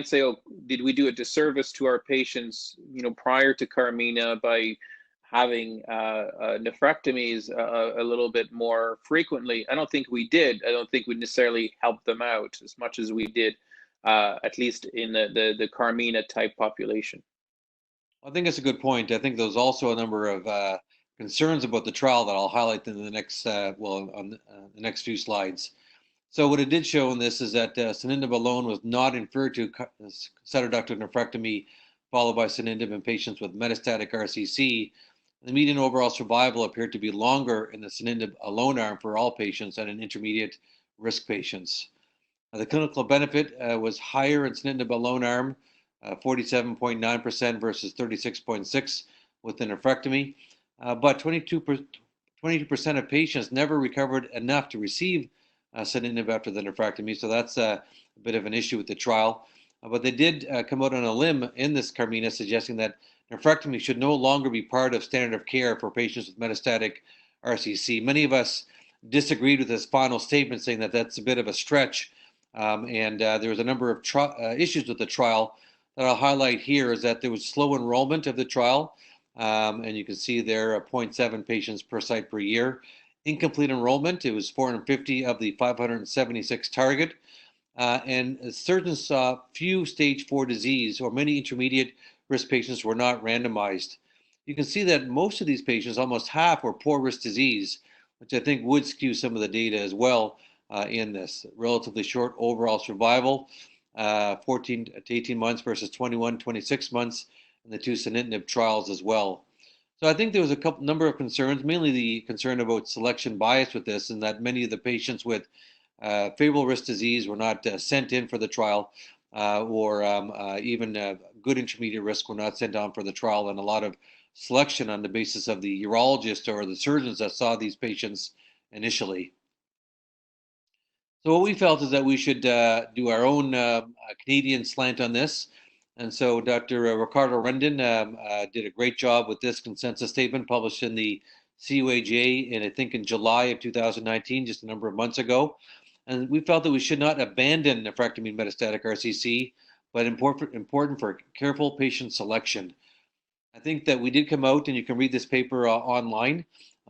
say, oh, did we do a disservice to our patients, prior to Carmina by having nephrectomies a little bit more frequently? I don't think we did. I don't think we necessarily helped them out as much as we did, at least in the Carmina type population. I think it's a good point. I think there's also a number of concerns about the trial that I'll highlight in the next, on the next few slides. So what it did show in this is that sunitinib alone was not inferior to cytoreductive nephrectomy followed by sunitinib in patients with metastatic RCC. The median overall survival appeared to be longer in the sunitinib alone arm for all patients than in intermediate risk patients. The clinical benefit was higher in sunitinib alone arm, 47.9% versus 36.6% with the nephrectomy, but 22% of patients never recovered enough to receive sunitinib after the nephrectomy, so that's a bit of an issue with the trial. But they did come out on a limb in this Carmina suggesting that nephrectomy should no longer be part of standard of care for patients with metastatic RCC. Many of us disagreed with this final statement, saying that that's a bit of a stretch. There was a number of issues with the trial that I'll highlight here. Is that there was slow enrollment of the trial, and you can see there 0.7 patients per site per year. Incomplete enrollment, it was 450 of the 576 target. And surgeons saw few stage 4 disease, or many intermediate risk patients were not randomized. You can see that most of these patients, almost half, were poor risk disease, which I think would skew some of the data as well in this. Relatively short overall survival, 14 to 18 months versus 21, 26 months in the two sunitinib trials as well. So I think there was a number of concerns, mainly the concern about selection bias with this, and that many of the patients with favorable risk disease were not sent in for the trial, or even good intermediate risk were not sent on for the trial, and a lot of selection on the basis of the urologist or the surgeons that saw these patients initially. So what we felt is that we should do our own Canadian slant on this. And so Dr. Ricardo Rendon did a great job with this consensus statement published in the CUAJ I think in July of 2019, just a number of months ago. And we felt that we should not abandon nephrectomy in metastatic RCC, but important for careful patient selection. I think that we did come out, and you can read this paper online,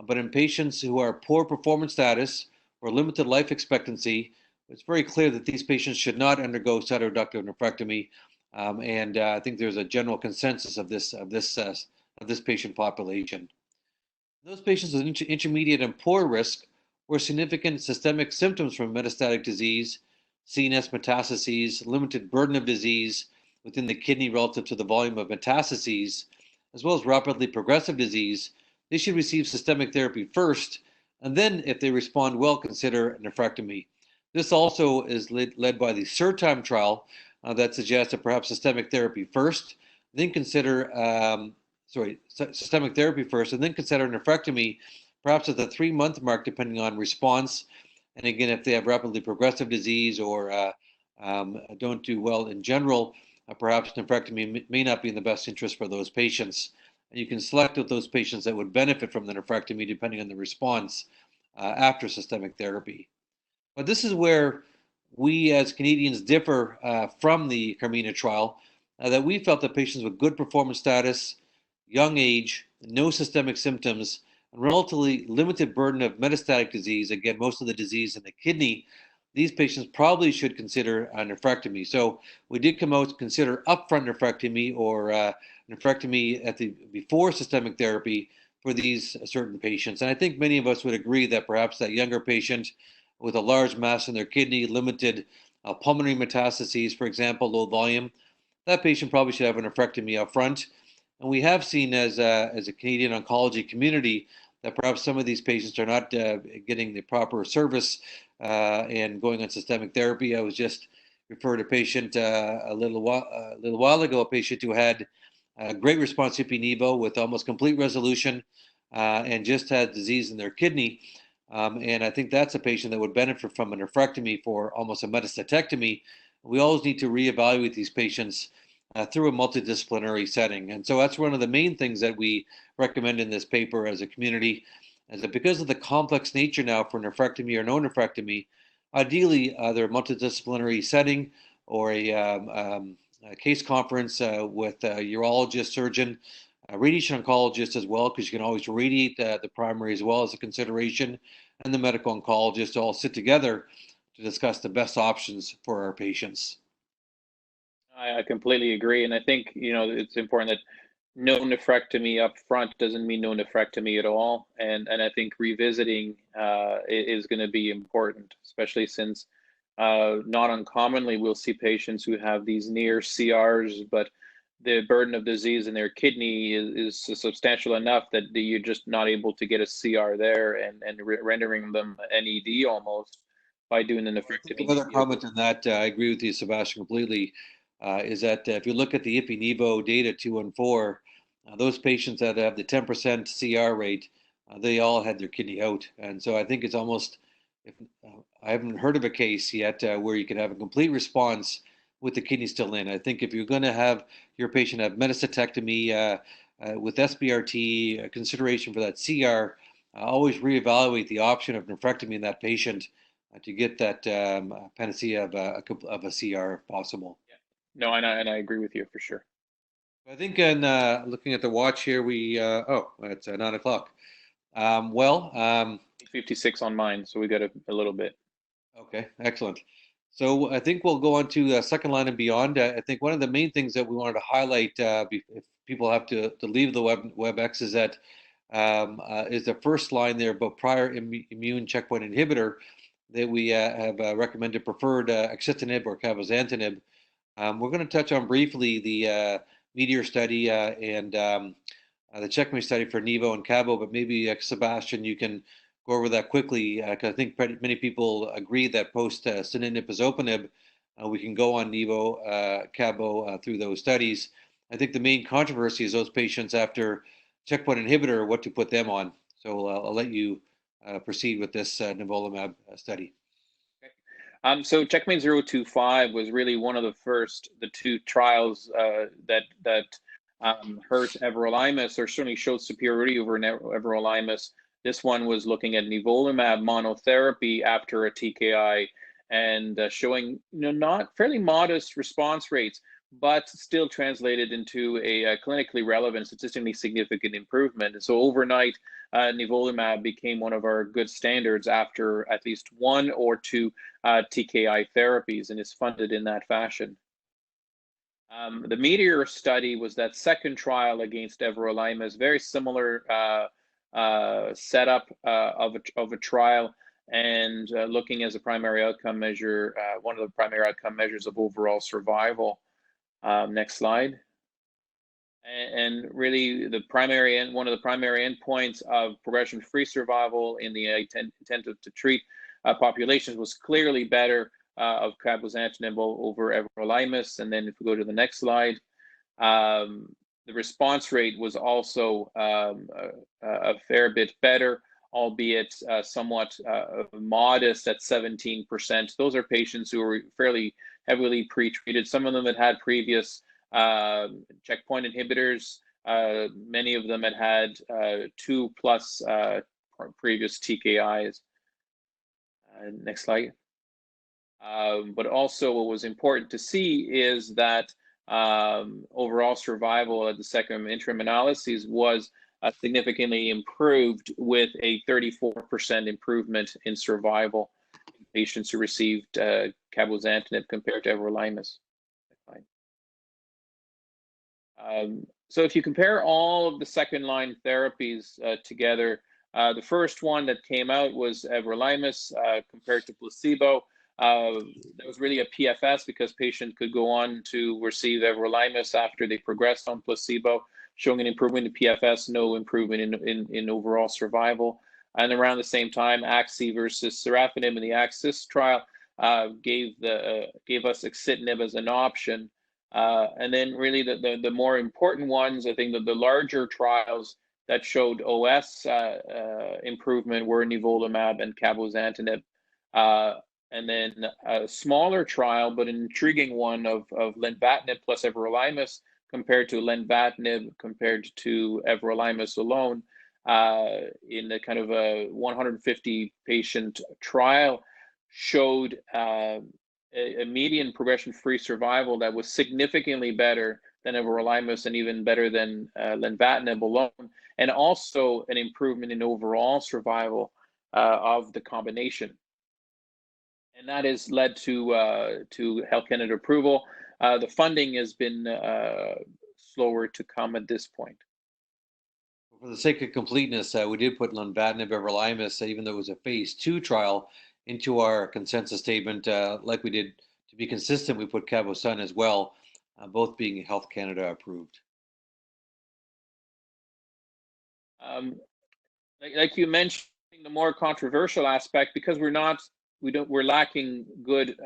but in patients who are poor performance status or limited life expectancy, it's very clear that these patients should not undergo cytoreductive nephrectomy. I think there's a general consensus of this patient population. Those patients with intermediate and poor risk or significant systemic symptoms from metastatic disease, CNS metastases, limited burden of disease within the kidney relative to the volume of metastases, as well as rapidly progressive disease, they should receive systemic therapy first, and then, if they respond well, consider nephrectomy. This also is led by the SURTIME trial that suggests that perhaps systemic therapy first, then consider systemic therapy first, and then consider nephrectomy, perhaps at the 3-month mark, depending on response. And again, if they have rapidly progressive disease or don't do well in general, perhaps nephrectomy may not be in the best interest for those patients. And you can select out those patients that would benefit from the nephrectomy depending on the response after systemic therapy. But this is where we as Canadians differ from the Carmina trial, that we felt that patients with good performance status, young age, no systemic symptoms, and relatively limited burden of metastatic disease, again, most of the disease in the kidney, these patients probably should consider a nephrectomy. So we did come out to consider upfront nephrectomy or nephrectomy before systemic therapy for these certain patients. And I think many of us would agree that perhaps that younger patient with a large mass in their kidney, limited pulmonary metastases, for example, low volume, that patient probably should have a nephrectomy up front. And we have seen as a Canadian oncology community that perhaps some of these patients are not getting the proper service and going on systemic therapy. I was just referred a patient a little while ago, a patient who had a great response to ipi/nivo with almost complete resolution and just had disease in their kidney. And I think that's a patient that would benefit from a nephrectomy for almost a metastatectomy. We always need to reevaluate these patients through a multidisciplinary setting. And so that's one of the main things that we recommend in this paper as a community, is that because of the complex nature now for nephrectomy or no nephrectomy, ideally either a multidisciplinary setting or a case conference with a urologist, surgeon, a radiation oncologist as well, because you can always radiate the primary as well as a consideration, and the medical oncologist all sit together to discuss the best options for our patients. I completely agree, and I think it's important that no nephrectomy up front doesn't mean no nephrectomy at all. And I think revisiting is going to be important, especially since not uncommonly we'll see patients who have these near CRs, but the burden of disease in their kidney is substantial enough that you're just not able to get a CR there, and rendering them NED almost by doing the I think nephrectomy. another comment on that, I agree with you, Sebastien, completely, is that if you look at the IPI-NIVO data 2 and 4, those patients that have the 10% CR rate, they all had their kidney out. And so I think it's almost, if, I haven't heard of a case yet where you can have a complete response with the kidney still in. I think if you're going to have your patient have metastasectomy with SBRT, consideration for that CR, always reevaluate the option of nephrectomy in that patient to get that panacea of a CR if possible. Yeah. No, and I agree with you for sure. I think in looking at the watch here, it's 9 o'clock. 56 on mine, so we got a little bit. Okay, excellent. So I think we'll go on to second line and beyond. I think one of the main things that we wanted to highlight if people have to leave the WebEx is that is the first line there about prior immune checkpoint inhibitor that we have recommended preferred axitinib or cabozantinib. We're going to touch on briefly the Meteor study and the Checkmate study for Nivo and Cabo, but maybe Sebastien, you can go over that quickly because I think many people agree that post sunitinib pazopanib, we can go on Nivo, Cabo through those studies. I think the main controversy is those patients after checkpoint inhibitor, what to put them on. So I'll let you proceed with this nivolumab study. So Checkmate 025 was really one of the two trials that hurt everolimus, or certainly showed superiority over everolimus. This one was looking at nivolumab monotherapy after a TKI and showing not fairly modest response rates, but still translated into a clinically relevant, statistically significant improvement. And so overnight, nivolumab became one of our good standards after at least one or two TKI therapies, and is funded in that fashion. The Meteor study was that second trial against everolimus, very similar setup of a trial, and looking as a primary outcome measure, one of the primary outcome measures of overall survival. Next slide. And really, one of the primary endpoints of progression-free survival in the intent to treat populations was clearly better of cabozantinib over everolimus. And then if we go to the next slide, the response rate was also a fair bit better, albeit somewhat modest at 17%. Those are patients who were fairly heavily pretreated. Some of them had previous checkpoint inhibitors. Many of them had 2+ previous TKIs. Next slide. But also what was important to see is that overall survival at the second interim analyses was significantly improved, with a 34% improvement in survival in patients who received cabozantinib compared to everolimus. So if you compare all of the second-line therapies together, the first one that came out was everolimus compared to placebo. That was really a PFS because patients could go on to receive everolimus after they progressed on placebo, showing an improvement in PFS, no improvement in overall survival. And around the same time, AXI versus sorafenib in the AXIS trial gave us axitinib as an option. And then really the more important ones, I think that the larger trials that showed OS improvement were nivolumab and cabozantinib. And then a smaller trial, but an intriguing one of lenvatinib plus everolimus compared to lenvatinib compared to everolimus alone in the kind of a 150 patient trial, showed a median progression-free survival that was significantly better than everolimus and even better than lenvatinib alone, and also an improvement in overall survival of the combination. And that has led to Health Canada approval. The funding has been slower to come at this point. For the sake of completeness, we did put lenvatinib everolimus, even though it was a phase 2 trial, into our consensus statement. Like we did, to be consistent, we put cabozantinib as well, both being Health Canada approved. Like you mentioned, the more controversial aspect, because we're lacking good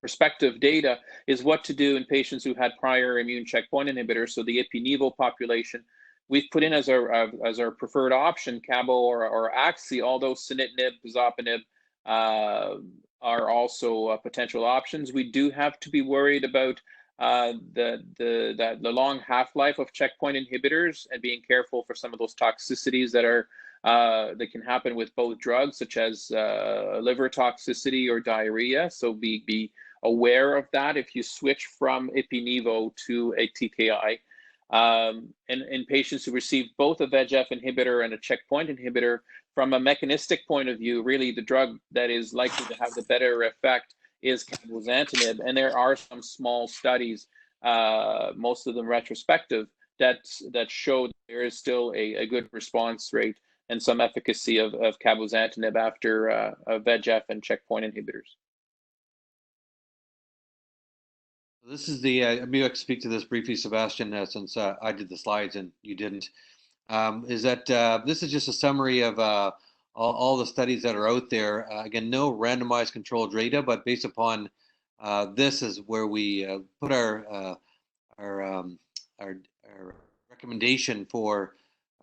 prospective data, is what to do in patients who had prior immune checkpoint inhibitors. So the ipi-nivo population, we've put in as our preferred option cabo or axi, although sunitinib, pazopanib are also potential options. We do have to be worried about the long half-life of checkpoint inhibitors and being careful for some of those toxicities that can happen with both drugs, such as liver toxicity or diarrhea. So be aware of that if you switch from ipi-nivo to a TKI. And in patients who receive both a VEGF inhibitor and a checkpoint inhibitor, from a mechanistic point of view, really the drug that is likely to have the better effect is cabozantinib. And there are some small studies, most of them retrospective, that show that there is still a good response rate and some efficacy of cabozantinib after VEGF and checkpoint inhibitors. This is the, maybe I can speak to this briefly, Sebastien, since I did the slides and you didn't, is that this is just a summary of all the studies that are out there. Again, no randomized controlled data, but based upon this is where we put our recommendation for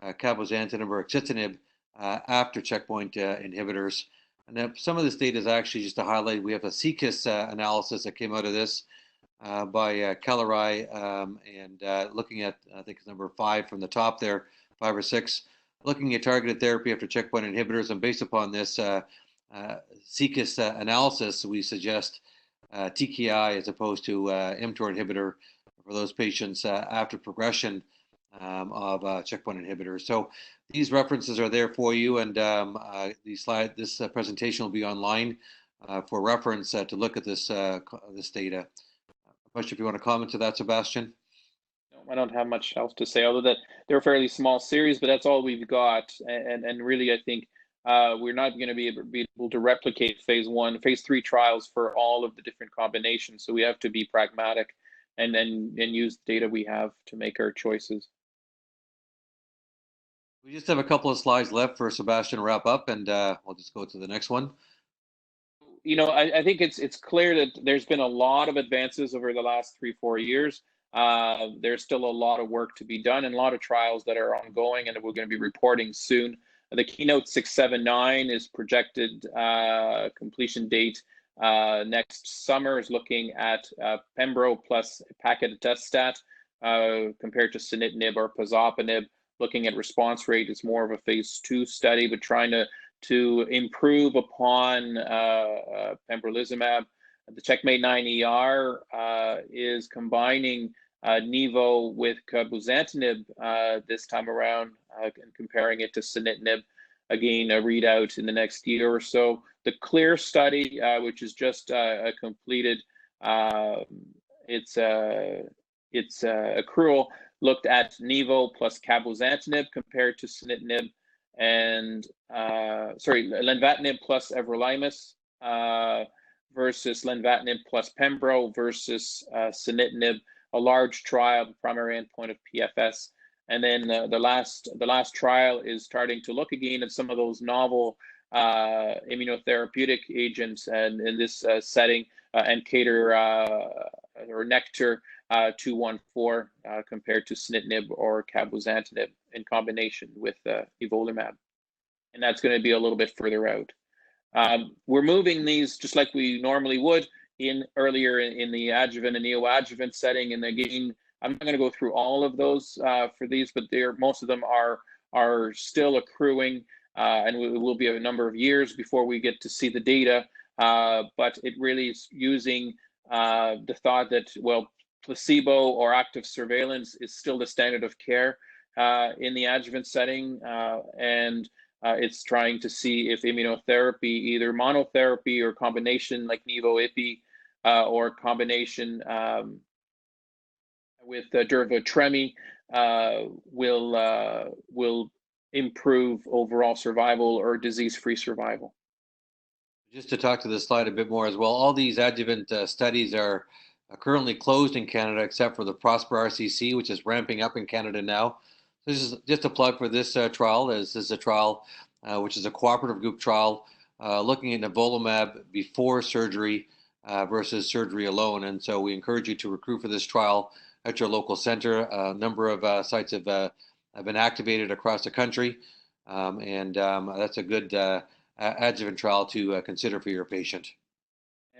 cabozantinib or axitinib after checkpoint inhibitors. And some of this data is actually, just to highlight, we have a CKIS analysis that came out of this by Kellerai, and looking at, I think it's number 5 from the top there, 5 or 6, looking at targeted therapy after checkpoint inhibitors. And based upon this CKIS analysis, we suggest TKI as opposed to mTOR inhibitor for those patients after progression of checkpoint inhibitors. So these references are there for you, and this presentation will be online for reference to look at this data. If you want to comment to that, Sebastien? No, I don't have much else to say, other than they're a fairly small series, but that's all we've got. And really, I think we're not going to be able to replicate phase 1, phase 3 trials for all of the different combinations. So we have to be pragmatic and use the data we have to make our choices. We just have a couple of slides left for Sebastien to wrap up, and we'll just go to the next one. You know, I think it's clear that there's been a lot of advances over the last 3-4 years. There's still a lot of work to be done and a lot of trials that are ongoing, and we're going to be reporting soon. The Keynote 679 is projected completion date next summer, is looking at Pembro plus paclitaxel compared to sunitinib or pazopanib, looking at response rate. It's more of a phase 2 study, but trying to improve upon pembrolizumab. The Checkmate 9ER is combining nivo with cabozantinib this time around and comparing it to sunitinib. Again, a readout in the next year or so. The CLEAR study, which is just completed, its accrual, looked at nivo plus cabozantinib compared to sunitinib, and lenvatinib plus everolimus versus lenvatinib plus pembro versus sunitinib, a large trial, the primary endpoint of PFS. And then the last trial is starting to look again at some of those novel immunotherapeutic agents, and in this setting, and Cater or Nectar 214 compared to sunitinib or cabozantinib in combination with nivolumab. And that's going to be a little bit further out. We're moving these just like we normally would earlier in the adjuvant and neoadjuvant setting. And again, I'm not going to go through all of those for these, but most of them are still accruing, and it will be a number of years before we get to see the data. But it really is using the thought that, well, placebo or active surveillance is still the standard of care in the adjuvant setting, and it's trying to see if immunotherapy, either monotherapy or combination like nivo ipi, or combination with durvatremi will improve overall survival or disease-free survival. Just to talk to this slide a bit more as well, all these adjuvant studies are currently closed in Canada except for the Prosper RCC, which is ramping up in Canada now. So this is just a plug for this trial. This is a trial which is a cooperative group trial looking at nivolumab before surgery versus surgery alone. And so we encourage you to recruit for this trial at your local center. A number of sites have been activated across the country, and that's a good adjuvant trial to consider for your patient.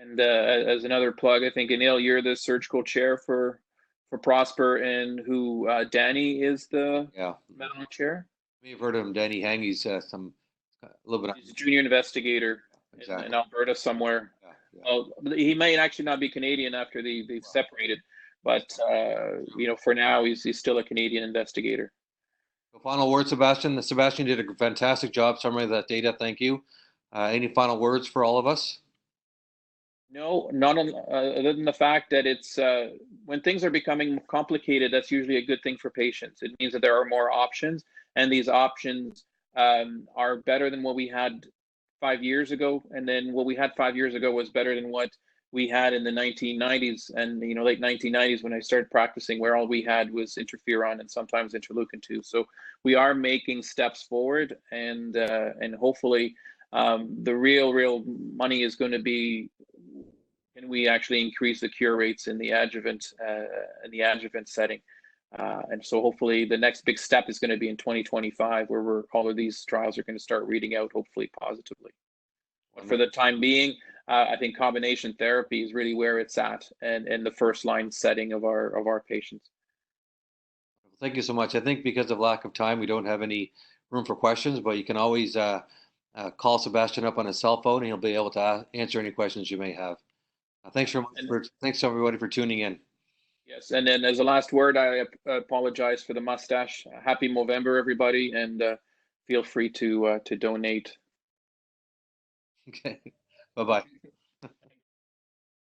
And as another plug, I think, Anil, you're the surgical chair for Prosper, and who Danny is the medical chair. You may have heard of him, Danny Hang. He's a little bit. He's a junior investigator in Alberta somewhere. Well, he may actually not be Canadian after they've separated, but for now he's still a Canadian investigator. So final word, Sebastien. Sebastien did a fantastic job summarizing that data. Thank you. Any final words for all of us? No, not other than the fact that it's when things are becoming complicated, that's usually a good thing for patients. It means that there are more options, and these options are better than what we had 5 years ago. And then what we had 5 years ago was better than what we had in the 1990s and late 1990s when I started practicing, where all we had was interferon and sometimes interleukin-2. So we are making steps forward, and hopefully the real money is going to be, can we actually increase the cure rates in the adjuvant setting? And so hopefully the next big step is going to be in 2025, where all of these trials are going to start reading out, hopefully positively. But for the time being, I think combination therapy is really where it's at, and the first line setting of our patients. Thank you so much. I think because of lack of time, we don't have any room for questions, but you can always call Sebastien up on his cell phone, and he'll be able to answer any questions you may have. Thanks very much. Thanks everybody for tuning in. Yes, and then as a last word, I apologize for the mustache. Happy Movember, everybody, and feel free to donate. Okay. Bye-bye.